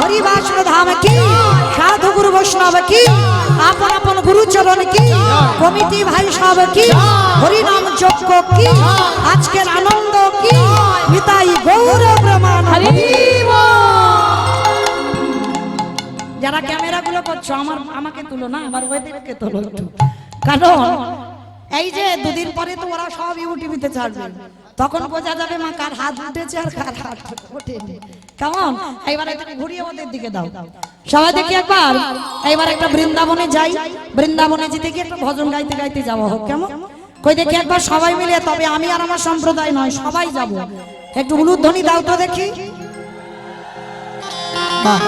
হরিবাসন ধাম কি, সাধু গুরু বৈষ্ণব কি, আপন আপন গুরুচরণ কি, কমিটি ভাই সব কি, হরিনাম যজ্ঞ কি, আজকের আনন্দ কি, নিতাই গৌর ব্রহ্মাণ্ড। যারা ক্যামেরাগুলো করছো আমাকে তুলো না, আমার ওদেরকে তোলো একটু, কারণ এই যে দুদিন পরে তো ওরা সব ইউটিউবে ছাড়বে, তখন বোঝা যাবে মা কার হাত উঠেছে আর কার হাত ওঠেনি। কেমন? এইবার একটু ঘুরিয়ে ওদের দিকে দাও সবাই দেখি একবার। এইবার একটা বৃন্দাবনে যাই, বৃন্দাবনে যেতে গিয়ে একটা ভজন গাইতে গাইতে যাওয়া হোক, কেমন? কই দেখি একবার সবাই মিলে, তবে আমি আর আমার সম্প্রদায় নয় সবাই যাব। একটু উলুধ্বনি দাও তো দেখি। বাহ,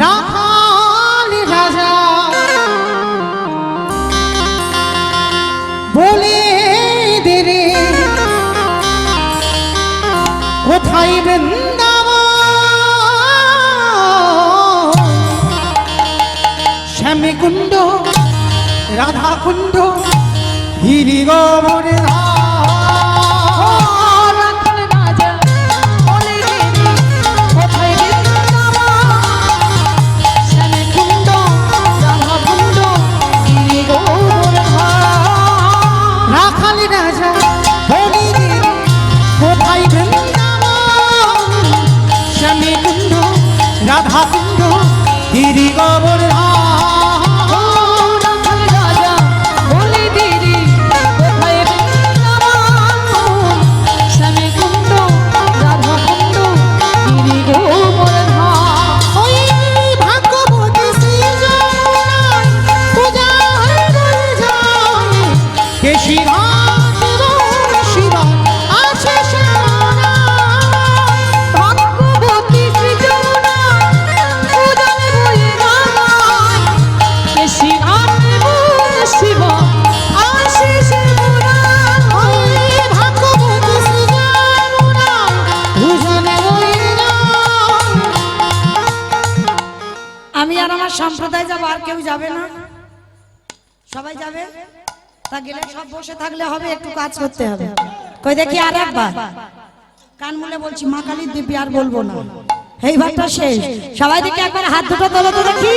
রাখাল রাজা বলে দে রে কোথায় বৃন্দাবন, শ্যামকুণ্ড রাধাকুণ্ড গিরিগোবর রাধাকুণ্ড গিরিগোবর সম্প্রদায় যাবো, আর কেউ যাবে না? সবাই যাবে? তা গেলে সব বসে থাকলে হবে, একটু কাজ করতে হবে। কই দেখি আর একবার কান মুলে বলছি, মা কালীর দিব্যি আর বলবো না, এই ভাবটা শেষ। সবাই দেখি একবার হাত দুটো তোলো তো দেখি।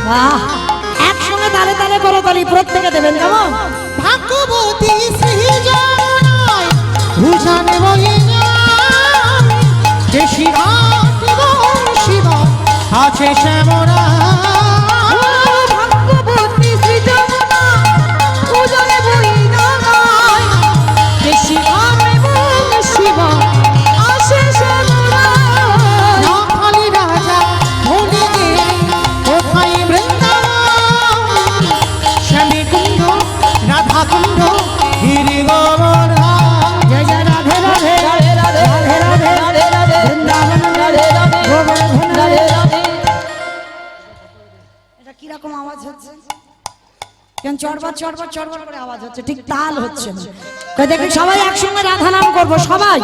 বাহ, একসঙ্গে তালে তালে করে তালি প্রত্যেকে দেবেন, কেমন? ভাগ্যবতী শ্রী জয় ভূষণে বলে যে শিরা শিব আছে শ্যামরা ভাগ্যবতী শ্রী যমুনা উজলে বইনা গায় দেশি আর এবং শিব আসে শ্যামরায় রাখালি রাজা ভোলে গে কোথায় বৃন্দাবন শ্যামী কুণ্ড রাধা কুণ্ড গিরি গোবর্ধন জয় জয় রাধে রাধে রাধে রাধে রাধে রাধে রাধে বৃন্দাবন রাধে রাধে গোবর্ধন রাধে রাধে। এটা কিরকম আওয়াজ হচ্ছে? কেন চড়বার চড়বার চড়বার করে আওয়াজ হচ্ছে, ঠিক তাল হচ্ছে না। তো দেখি সবাই একসঙ্গে রাধা নাম করবো সবাই।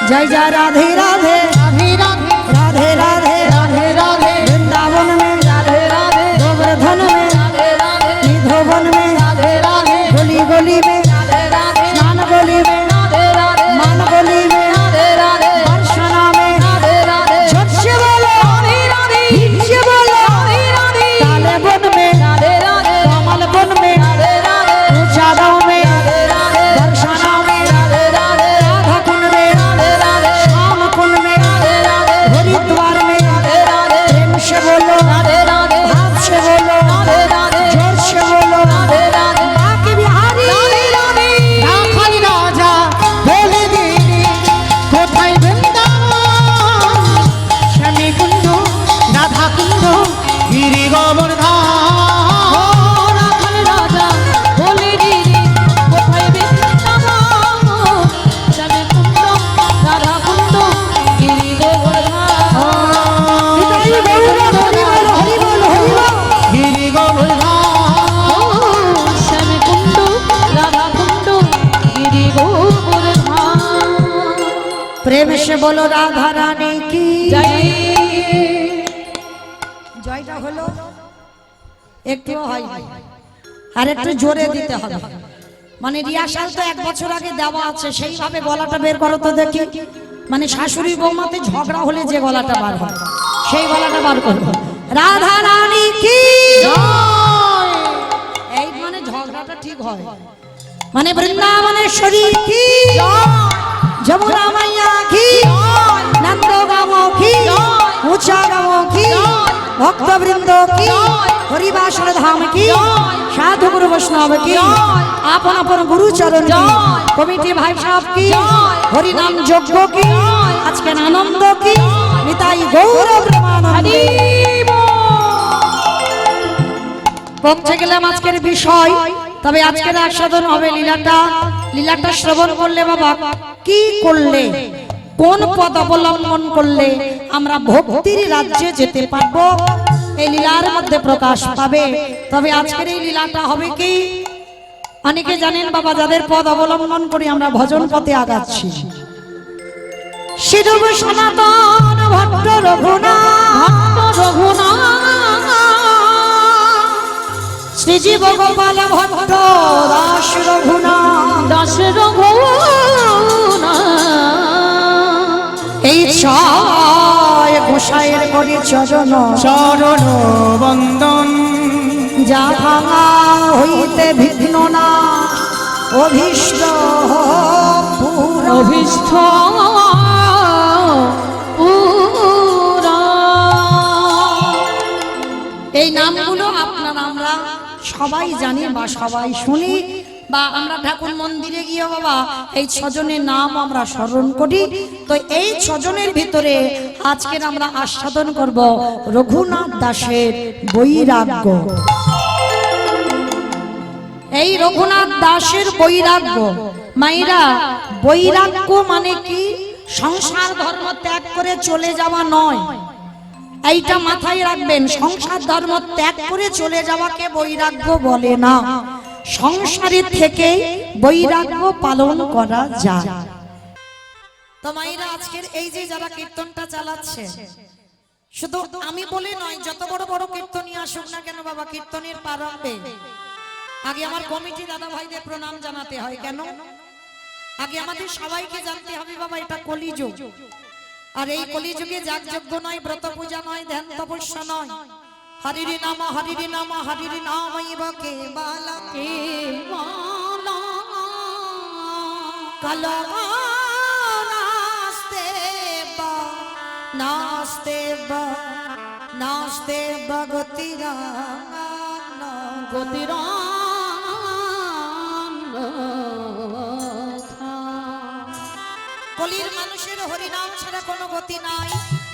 জয় জয় রাধে রাধে রাধে রাধে রাধে রাধে রাধে রাধে वृंदावन में রাধে রাধে गोवर्धन में রাধে রাধে निधोवन में রাধে রাধে गली गली में রাধে রাধে स्नान गली में রাধে রাধে मान गली में রাধে রাধে दर्शना में রাধे রাধে झट से बोलो রাধে রাধে ठीक से बोलो রাধে রাধে काले वन में রাধে राधे कमल वन में राधे राधे ऊंचा गाँव में राधे राधे दर्शना में राधे राधे राधा कुंड में राधे राधे श्याम कुंड में राधे राधे हरिद्वार में राधे राधे प्रेम से बोलो राधे राधे भाव से बोलो राधे राधे जोर से बोलो राधे राधे बाकी बिहारी राधे राधे রাখালি রাজা ভোলে গে কোথায় বৃন্দাবন শ্যামী কুণ্ড রাধা কুণ্ড গিরি গোবর্ধন রাখাল রাজা বলে দিদি কোথায় বৃন্দাবন শ্যামী কুণ্ড রাধা কুণ্ড গিরি গোবর্ধন হরি বল হরি বল হরি বল হরি বল গিরি গোবর্ধন শ্যামী কুণ্ড রাধা কুণ্ড গিরি গোবর্ধন प्रेम से बोलो राधा रानी की জয় জয়টা হলো একটু হয় আর একটু জোরে দিতে হবে, মানে রিহার্সাল তো 1 বছর আগে দেওয়া আছে, সেইভাবে গলাটা বের করো তো দেখি। মানে শাশুড়ি বৌমাতে ঝগড়া হলে যে গলাটা বার হয় সেই গলাটা বার করবো। রাধা রানী কি এই মানে ঝগড়াটা ঠিক হয়, মানে বৃন্দাবনেশ্বরী কি যমুনা মাইয়া কি নন্দ গাঁও কি ऊंचा गाँव की भक्त वृंद की हरिवासर धाम की साधु गुरु वैष्णव की आपन अपन गुरु चरण की कमिटी भाई साहब की हरि नाम यज्ञ की आज के आनंद की निताई गौर ब्रह्मानंद পৌঁছে গেলাম আজকের বিষয়। তবে আজকের আস্বাদন হবে লীলাটা শ্রবণ করলে বাবা কি করলে, কোন পথ অবলম্বন করলে আমরা ভক্তির রাজ্যে যেতে পারবো, এই লীলার মধ্যে প্রকাশ পাবে। তবে আজকের এই লীলাটা হবে কি, অনেকে জানেন বাবা, যাদের পথ অবলম্বন করে আমরা ভজন পথে আগাচ্ছি। সিধু সনাতন ভট্ট রঘুনাথ শ্রীজীব গোপাল ভট্ট দাস রঘুনাথ দাস রঘুনাথ এই ছয় গোসাইয়ের করি চরণ চরণ বন্দন যা ভাঙা হইতে ভিন্ন না অভীষ্ট পুরা। অভীষ্ট পুরা। এই নামগুলো আপনারা আমরা সবাই জানি বা সবাই শুনি, বা আমরা ঠাকুর মন্দিরে গিয়ে বাবা এই 6 জনের নাম আমরা স্মরণ করি। তো এই 6 জনের ভিতরে আজকের আমরা আস্বাদন করব রঘুনাথ দাসের বৈরাগ্য। এই রঘুনাথ দাসের বৈরাগ্য, মাইরা বৈরাগ্য মানে কি, সংসার ধর্ম ত্যাগ করে চলে যাওয়া নয়, এইটা মাথায় রাখবেন। সংসার ধর্ম ত্যাগ করে চলে যাওয়াকে বৈরাগ্য বলে না, সংসারের থেকে বৈরাগ্য পালন করা যায়। তো মাইরা আজকের এই যে যারা কীর্তনটা চালাচ্ছে, শুধু আমি বলে নয়, যত বড় বড় কীর্তনী আসুক না কেন বাবা, কীর্তনের প্রারম্ভে আগে আমার কমিটি দাদা ভাইদের প্রণাম জানাতে হয়। কেন? আগে আমাদের সবাইকে জানতে হবে বাবা, এটা কলিযুগ, আর এই কলিযুগে যাগযজ্ঞ নয়, ব্রত পূজা নয়, ধ্যান তপস্যা নয়, হরিরি নাম হরিরি নাম হরিরি নামৈব কেবলম কলমাস্তে বা না নাচতে নাচতে বগতিরা কলির মানুষের হরিনাম ছাড়া কোনো গতি নাই,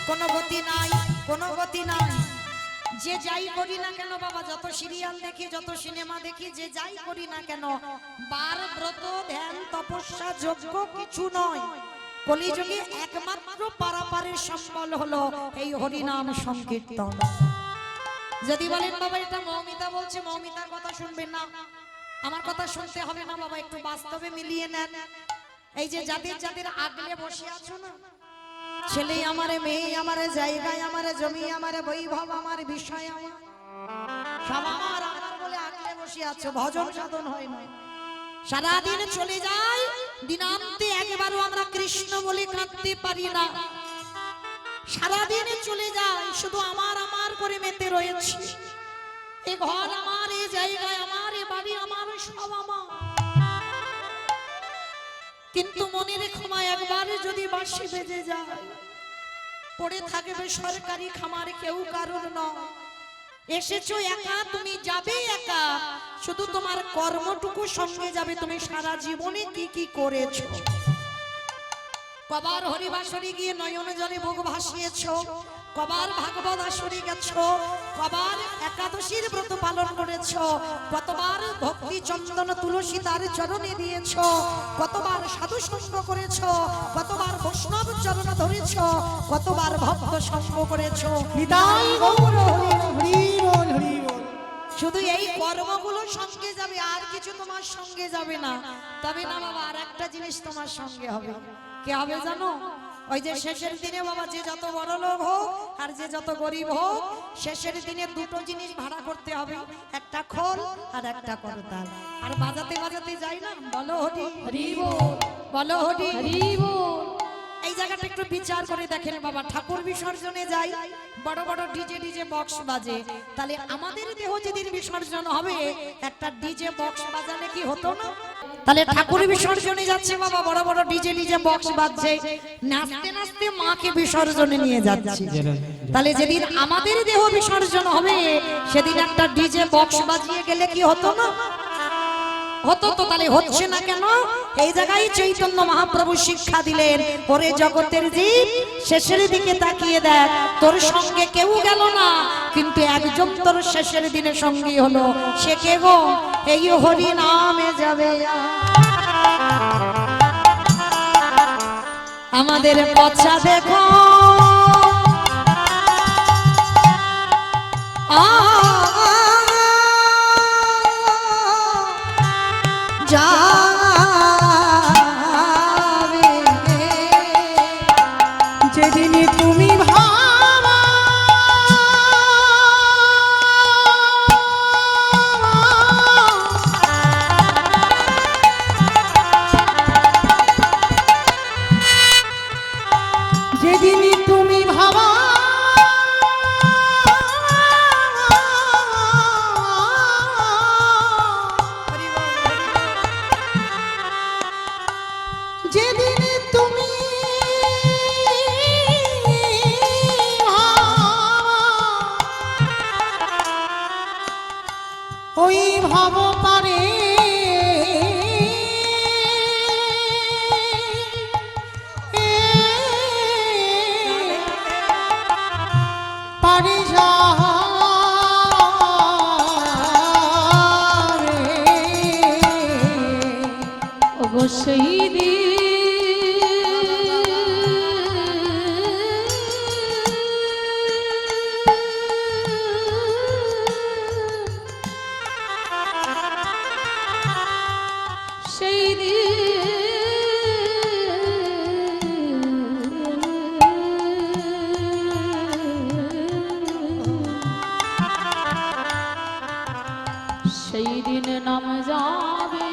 কোনো গতি নাই, কোনো গতি নাই। যে যাই করি না কেন বাবা, যত সিরিয়াল দেখি, যত সিনেমা দেখি, যে যাই করি না কেন, বার ব্রত ধ্যান তপস্যা যোগ্য কিছু নয়। কলিযুগে একমাত্র পারাপারের সম্বল হলো এই হরিনাম সংকীর্তন। যদি বলেন বাবা এটা মৌমিতা বলছে, মৌমিতার কথা শুনবেন না, আমার কথা শুনতে হবে না বাবা, একটু বাস্তবে মিলিয়ে নেন। এই যে যাদের যাদের আগলে বসে আছো না, ছেলে আমারে, মেয়ে আমারে, জায়গায় আমারে, জমি আমারে, বৈভব আমার, বিষয় আমার, সব আমার আমার বলে আগলে বসে আছো, ভজন সাধন হয় না, সারাদিন চলে যায়, দিনান্তে একবারও আমরা কৃষ্ণ বলে কাঁদতে পারি না, সারাদিন চলে যায়, শুধু আমার আমার করে মেতে রয়েছে। এ ঘর আমার, এ জায়গায় আমার, এ বাড়ি আমার, সব আমার। কিন্তু মনে রেখো মা, একবার যদি বাঁশি বেজে যায়, পড়ে থাকবে সরকারি খামার, কেউ কারোর নয়। এসেছো একা, তুমি যাবে একা, শুধু তোমার কর্মটুকু সঙ্গে যাবে, তুমি সারা জীবনে কি কি করেছো। কবার হরিবাসরে গিয়ে নয়ন জলে বুক ভাসিয়েছো, কবার ভাগবত আসরে গেছো, কবার একাদশীর ব্রত পালন করেছো, কতবার ভক্তি চন্দন তুলসী তার চরণে দিয়েছো, কতবার সাধু সঙ্গ করেছো, কতবার বৈষ্ণব চরণ ধরেছো, কতবার ভক্ত সঙ্গ করেছো। নিতাই গৌর হরি বল, হরি বল। শুধু এই কর্মগুলো সঙ্গে যাবে, আর কিছু তোমার সঙ্গে যাবে না। তবে না বাবা, আর একটা জিনিস তোমার সঙ্গে হবে। কে হবে জানো? ওই যে শেষের দিনে বাবা, যে যত বড় লোক হোক আর যে যত গরিব হোক, শেষের দিনে দুটো জিনিস ভাড়া করতে হবে, একটা খোল আর একটা করতাল। আর বাজাতে বাজাতে যাই না, বলো হরি হরি বল, বলো হরি। হরি বল। এই জায়গাটা একটু বিচার করে দেখেন বাবা, ঠাকুর বিসর্জনে যাই, বড় বড় ডিজে বক্স বাজে, তাহলে আমাদের দেহ যেদিন বিসর্জন হবে, একটা ডিজে বক্স বাজালে কি হতো না? তাহলে ঠাকুর বিসর্জনে যাচ্ছে বাবা, বড় বড় ডিজে বক্স বাজছে, নাচতে নাচতে মাকে বিসর্জনে নিয়ে যাচ্ছে। তাহলে যেদিন আমাদের দেহ বিসর্জন হবে, সেদিন একটা ডিজে বক্স বাজিয়ে গেলে কি হতো না? হতো তো। তাহলে হচ্ছে না কেন? এই জায়গায় চৈতন্য মহাপ্রভু শিক্ষা দিলেন, ওরে জগতের জীব, শেষের দিকে তাকিয়ে দেখ, তোর সঙ্গে কেউ গেল না, কিন্তু একজন তোর শেষের দিনে সঙ্গী হলো। সে কে গো? এই হরি নামে যাবে। আমাদের পচা দেখো যাবে, যেদিন তুমি ভাবা যেদিন তুমি ভাবা যেদিন তুমি ওই ভাব পারে পারে অবশ্যই দি সেই সেই দিন নাম যাবে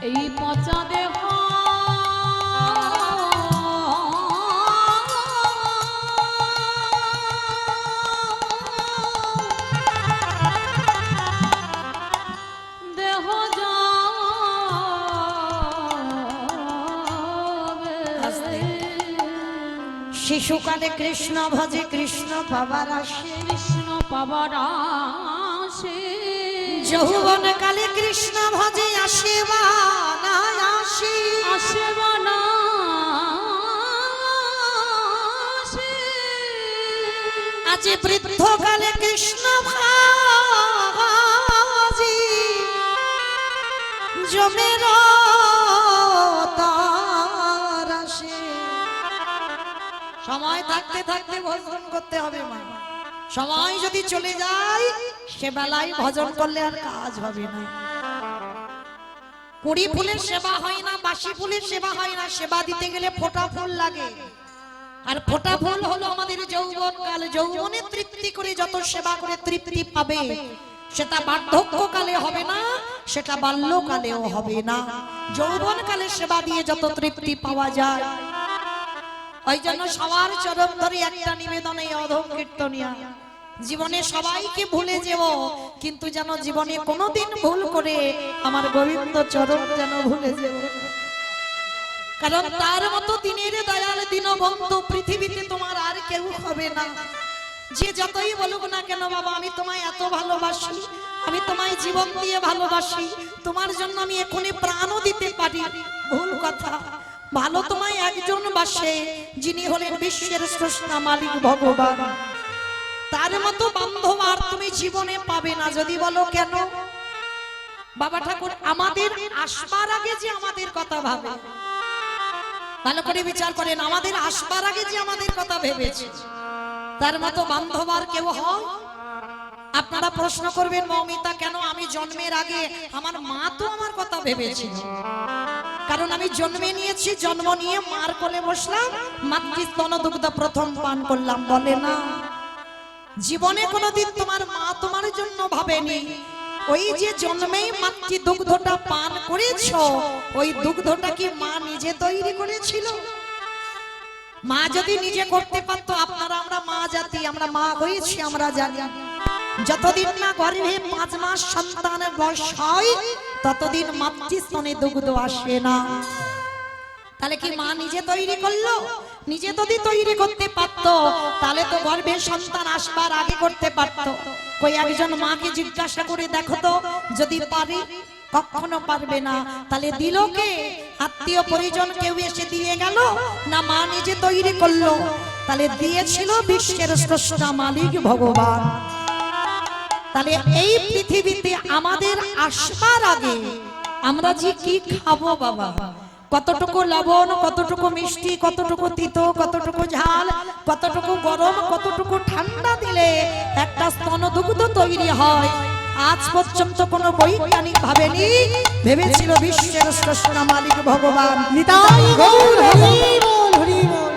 এই পচা দেহ শিশুকালে কৃষ্ণ ভজে কৃষ্ণ পাবার আসে, কৃষ্ণ পাবার আসে, যৌবন কালে কৃষ্ণ ভজে আসে বা না আসে, আসে বা না আসে, আজ বৃদ্ধ কালে কৃষ্ণ ভাজি জমের তার আসে। সময় থাকতে থাকতে ভজন করতে হবে মা, সময় যদি চলে যায় সে বেলায় ভজন করলে আর কাজ হবে না। কুড়ি ফুলের সেবা হয় না, বাসি ফুলের সেবা হয় না, সেবা দিতে গেলে ফোঁটা ফুল লাগে। আর ফোঁটা ফুল হলো আমাদের যৌবন কাল, যৌবনে তৃপ্তি করে যত সেবা করে তৃপ্তি পাবে সেটা বার্ধক্য কালে হবে না, সেটা বাল্যকালেও হবে না। যৌবন কালে সেবা দিয়ে যত তৃপ্তি পাওয়া যায়। ওই জন্য সবার চরণ ধরে একটা নিবেদন, এই অধম কীর্তনিয়া জীবনে সবাইকে ভুলে যেও, কিন্তু যেন জীবনে কোনোদিন ভুল করে আমার গোবিন্দ চরণ যেন ভুলে যেও। কারণ তার মতো দিনের দয়াল দীনবন্ধু পৃথিবীতে তোমার আর কেউ হবে না। যে যতই বলুক না কেন বাবা আমি তোমায় এত ভালোবাসি, আমি তোমায় জীবন দিয়ে ভালোবাসি, তোমার জন্য আমি এখনই প্রাণও দিতে পারি, ভুল কথা। ভালো তোমায় একজন বাসে, যিনি হলেন বিশ্বের স্রষ্টা মালিক ভগবান। তার মতো বান্ধব আর তুমি জীবনে পাবে না। যদি বলো কেন, বাবা ঠাকুর আমাদের আসবার আগে যে আমাদের কথা ভাবে, ভালো করে বিচার করেন, আমাদের আসবার আগে যে আমাদের কথা ভেবেছে, তার মতো বান্ধব আর কেউ হয়? আপনারা প্রশ্ন করবেন মৌমিতা কেন, আমি জন্মের আগে আমার মা তো আমার কথা ভেবেছিল, কারণ আমি জন্মে নিয়েছি, জন্ম নিয়ে মার কোলে বসলাম, মাতৃস্তন দুগ্ধ প্রথম পান করলাম। বলে না, জীবনে কোনোদিন তোমার মা তোমার জন্য ভাবেনি। ওই যে জন্মেই মাতৃ দুগ্ধটা পান করেছো, ওই দুগ্ধটা কি মা নিজে তৈরি করেছিল? মা যদি নিজে করতে পারতো, আপনারা আমরা মা জাতি, আমরা মা হয়েছি, আমরা জানি যতদিন না গর্ভে 5 মাস সন্তানের বয়স হয় ততদিন মাতৃস্তনে দুগ্ধ আসে না। তাহলে কি মা নিজে তৈরি করলো? নিজে যদি তৈরি করতে পারতো তাহলে তো গর্ভে সন্তান আসবার আগে করতে পারতো। কই একজন মাকে জিজ্ঞাসা করে দেখো তো, যদি পারে? কখনো পারবে না। তাহলে দিল কে? আত্মীয় পরিজন কেউ এসে দিয়ে গেল, না মা নিজে তৈরি করলো? তাহলে দিয়েছিল বিশ্বের স্রষ্টা মালিক ভগবান। তাহলে এই পৃথিবীতে আমাদের আসবার আগে আমরা যে কি খাবো বাবা, কতটুকু লবণ, কতটুকু মিষ্টি, কতটুকু তিতো, কতটুকু ঝাল, কতটুকু গরম, কতটুকু ঠান্ডা দিলে একটা স্তনদুগ্ধ তৈরি হয়, আজ পর্যন্ত কোনো বৈজ্ঞানিক ভাবেনি। ভেবেছিল বিশ্বের স্রষ্টা মালিক ভগবান। নিতাই গৌর হরি বল, হরি বল।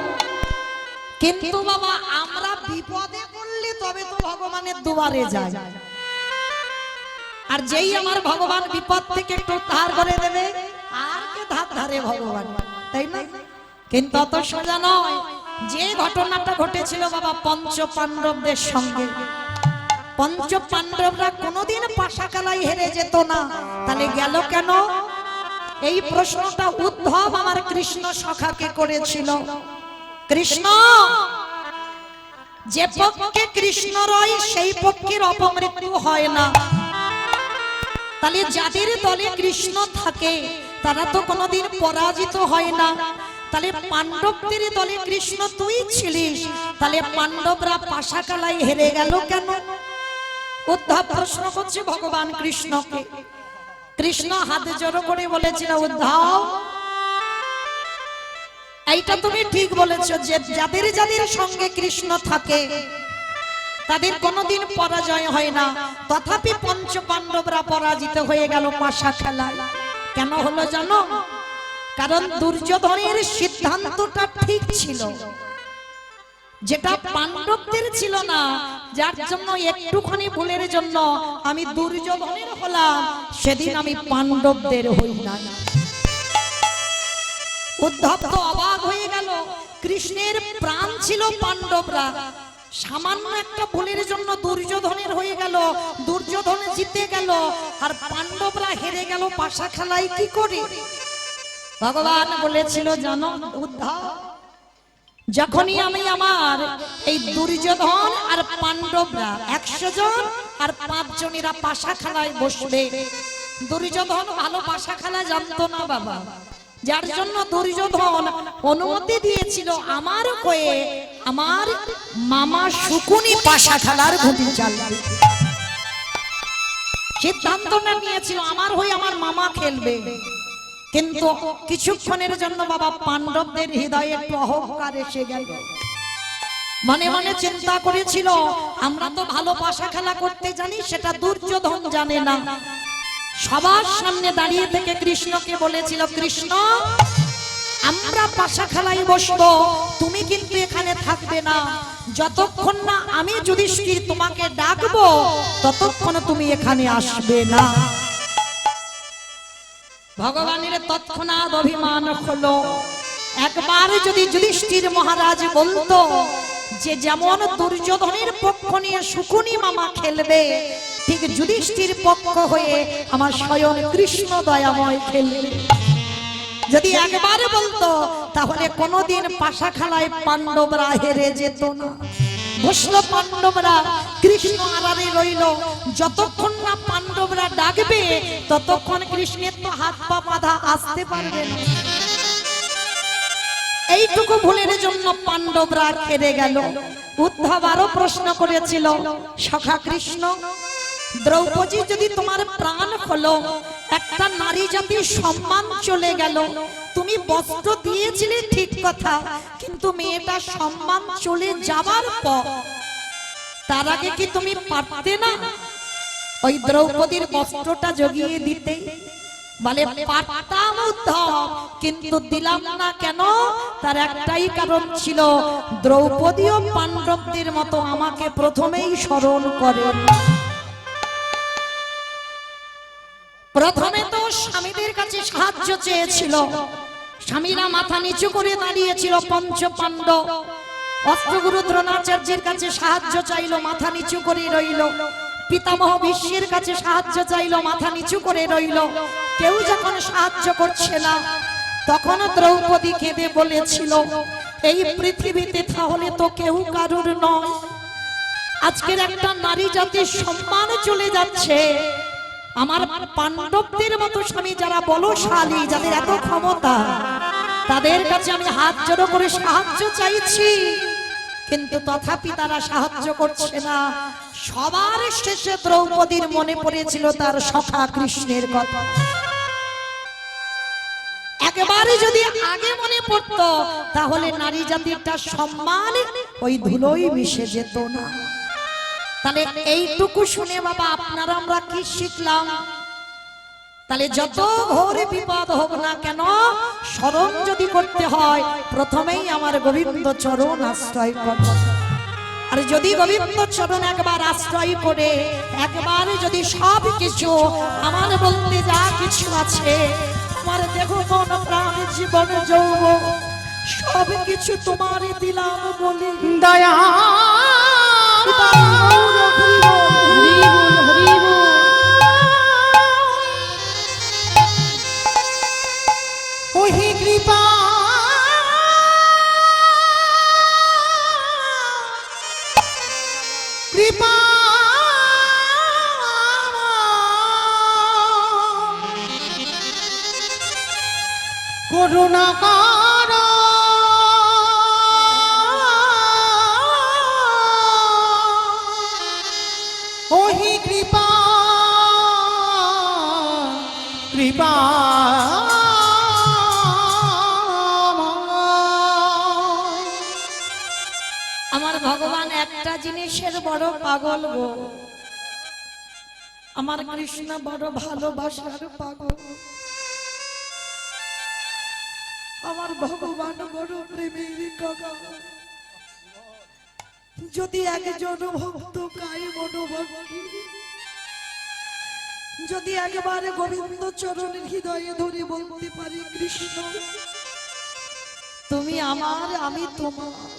কিন্তু বাবা আমরা বিপদে পড়লে তবে তো ভগবানের দুয়ারে যাই, আর যেই আমার ভগবান বিপদ থেকে একটু ধার করে দেবে, আর কে ধার ধারে ভগবান, তাই না? কিন্তু অত সোজা নয়। যে ঘটনাটা ঘটেছিল বাবা পঞ্চ পাণ্ডবদের সঙ্গে, পঞ্চ পাণ্ডবরা কোনোদিন পাশাকালাই হেরে যেত না, তাহলে গেল কেন? এই প্রশ্নটা উদ্ধব আমার কৃষ্ণ সখাকে করেছিল। কৃষ্ণ, যে পক্ষে কৃষ্ণ রয় সেই পক্ষের অপমৃত্যু হয় না। তাহলে যাদের দলে কৃষ্ণ থাকে তারা তো কোনোদিন পরাজিত হয় না। তাহলে পাণ্ডবদের দলে কৃষ্ণ তুই ছিলিস, তাহলে পাণ্ডবরা পাশাকালাই হেরে গেল কেন? উদ্ধব প্রশ্ন করছে ভগবান কৃষ্ণকে। কৃষ্ণ হাত জোড়ো করে বলেছিল, উদ্ধব এইটা তুমি ঠিক বলেছো, যে যাদের যাদের সঙ্গে কৃষ্ণ থাকে তাদের কোনোদিন পরাজয় হয় না। তথাপি পঞ্চ পাণ্ডবরা পরাজিত হয়ে গেল পাশা খেলায়। কেন হলো জানো? কারণ দুর্যোধনের সিদ্ধান্তটা ঠিক ছিল, যেটা পাণ্ডবদের ছিল না, যার জন্য একটুখানি ভুলের জন্য আমি দুর্যোধনের হলাম, সেদিন আমি পাণ্ডবদের হই না। উদ্ধব তো অবাক হয়ে গেল, কৃষ্ণের প্রাণ ছিল পাণ্ডবরা, সামান্য একটা ভুলের জন্য দুর্যোধনের হয়ে গেল, দুর্যোধন জিতে গেল, আর পাণ্ডবরা হেরে গেল পাশা খেলায় কি করে? ভগবান বলেছিল জানো উদ্ধব, যখনই আমি আমার এই দুর্যোধন আর পাণ্ডবরা 100 জন আর 5 জনেরা পাশা খেলায় বসবে। দুর্যোধন ভালো পাশা খেলা জানতো না বাবা, যার জন্য দুর্যোধন অনুমতি দিয়েছিল আমার হয়ে আমার মামা শকুনি পাশা খেলার ঘুঁটি চালাবে। সিদ্ধান্তটা নিয়েছিল আমার হয়ে আমার মামা খেলবে। কিন্তু কিছুক্ষণের জন্য বাবা পাণ্ডবদের হৃদয়ে একটু অহংকার এসে গেল। মনে মনে চিন্তা করেছিল আমরা তো ভালো পাশা খেলা করতে জানি, সেটা দুর্যোধন জানে না। সবার সামনে দাঁড়িয়ে থেকে কৃষ্ণকে বলেছিল, কৃষ্ণ আমরা পাশা খেলায় বসবো, তুমি কিন্তু এখানে থাকবে না। যতক্ষণ না আমি যুধিষ্ঠির তোমাকে ডাকবো ততক্ষণ তুমি এখানে আসবে না। ভগবানের তৎক্ষণাৎ অভিমান হলো। একবার যদি যুধিষ্ঠির মহারাজ বলতো যে যেমন দুর্যোধনের পক্ষ নিয়ে শকুনি মামা খেলবে, ঠিক যুধিষ্ঠির পক্ষ হয়ে আমার স্বয়ং কৃষ্ণ দয়াময় খেলবে, যদি একবার বলতো তাহলে কোনোদিন পাশা খেলায় পাণ্ডবরা হেরে যেত না। বসল পাণ্ডবরা, কৃষ্ণ আড়ালে রইল। যতক্ষণ না পাণ্ডবরা ডাকবে ততক্ষণ কৃষ্ণের তো হাত পা বাঁধা, আসতে পারবে না। এইটুকু ভুলের জন্য পাণ্ডবরা হেরে গেল। উদ্ধব আরো প্রশ্ন করেছিল, সখা কৃষ্ণ দ্রৌপদী যদি তোমার প্রাণ হলো, একটা নারী জাতির সম্মান চলে গেল। তুমি বস্ত্র দিয়েছিলে ঠিক কথা, কিন্তু মেয়েটা সম্মান চলে যাবার পর তার আগে কি তুমি পারতে না ওই দ্রৌপদীর বস্ত্রটা জগিয়ে দিতে? বলে পারতাম উদ্ধব, কিন্তু দিলাম না। কেন? তার একটাই কারণ ছিল, দ্রৌপদী ও পাণ্ডবদের মতো আমাকে প্রথমেই স্মরণ করেন। প্রথমে তো স্বামীদের কাছে সাহায্য চেয়েছিল, স্বামীরা মাথা নিচু করে দাঁড়িয়েছিল। পঞ্চ পাণ্ডব অস্ত্রগুরু দ্রোণাচার্যের কাছে সাহায্য চাইলো, মাথা নিচু করে রইল। পিতামহ ভীষ্মের কাছে সাহায্য চাইলো, মাথা নিচু করে রইল। কেউ যখন সাহায্য করছে না, তখন দ্রৌপদী কেঁদে বলেছিল, এই পৃথিবীতে তাহলে তো কেউ কারুর নয়। আজকের একটা নারী জাতির সম্মান চলে যাচ্ছে। আমার পাণ্ডবদের মতো স্বামী যারা বলশালী, যাদের এত ক্ষমতা, তাদের কাছে আমি হাত জড়ো করে সাহায্য চাইছি, কিন্তু তথাপি তারা সাহায্য করছে না। সবার শেষে দ্রৌপদীর মনে পড়েছিল তার সখা কৃষ্ণের কথা। একেবারে যদি আগে মনে পড়তো তাহলে নারী জাতিরটা সম্মান ওই ধুলোই মিশে যেত না। তাহলে এইটুকু শুনে বাবা আপনারা আমরা কি শিখলাম? তাহলে যত ঘোর বিপদ হোক না কেন, স্মরণ যদি করতে হয় প্রথমেই আমার গোবিন্দ চরণ আশ্রয় করব। আর যদি গোবিন্দ চরণ একবার আশ্রয় করে, একবার যদি সব কিছু আমার বলতে যা কিছু আছে, আমার দেহ মন প্রাণ জীবন যৌবন সব কিছু তোমার দিলাম বলি, দয়া ওহি কৃপা কৃপা করুণা কর ওহি কৃপা কৃপা আমার ভগবান একটা জিনিসের বড় পাগল গো, আমার কৃষ্ণ বড় ভালোবাসার পাগল। আমার ভগবান বড় প্রেমের কাগল। যদি একজন ভক্ত গায়ে মনোভক্তি, যদি একবারে গোবিন্দ চরণের হৃদয়ে ধরে বলতে পারি, কৃষ্ণ তুমি আমার, আমি তোমার,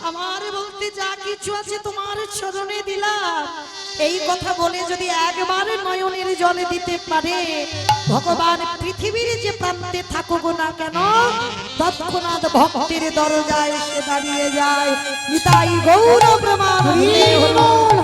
আমার বলতে যা কিছু আছে তোমার চরণে দিলাম, এই কথা বলে যদি একবার নয়নের জলে দিতে পারে, ভগবান পৃথিবীর যে প্রান্তে থাকুক না কেন তৎক্ষণাৎ ভক্তের দরজায় এসে দাঁড়িয়ে যায়। নিতাই গৌর প্রমাণ। হরি বল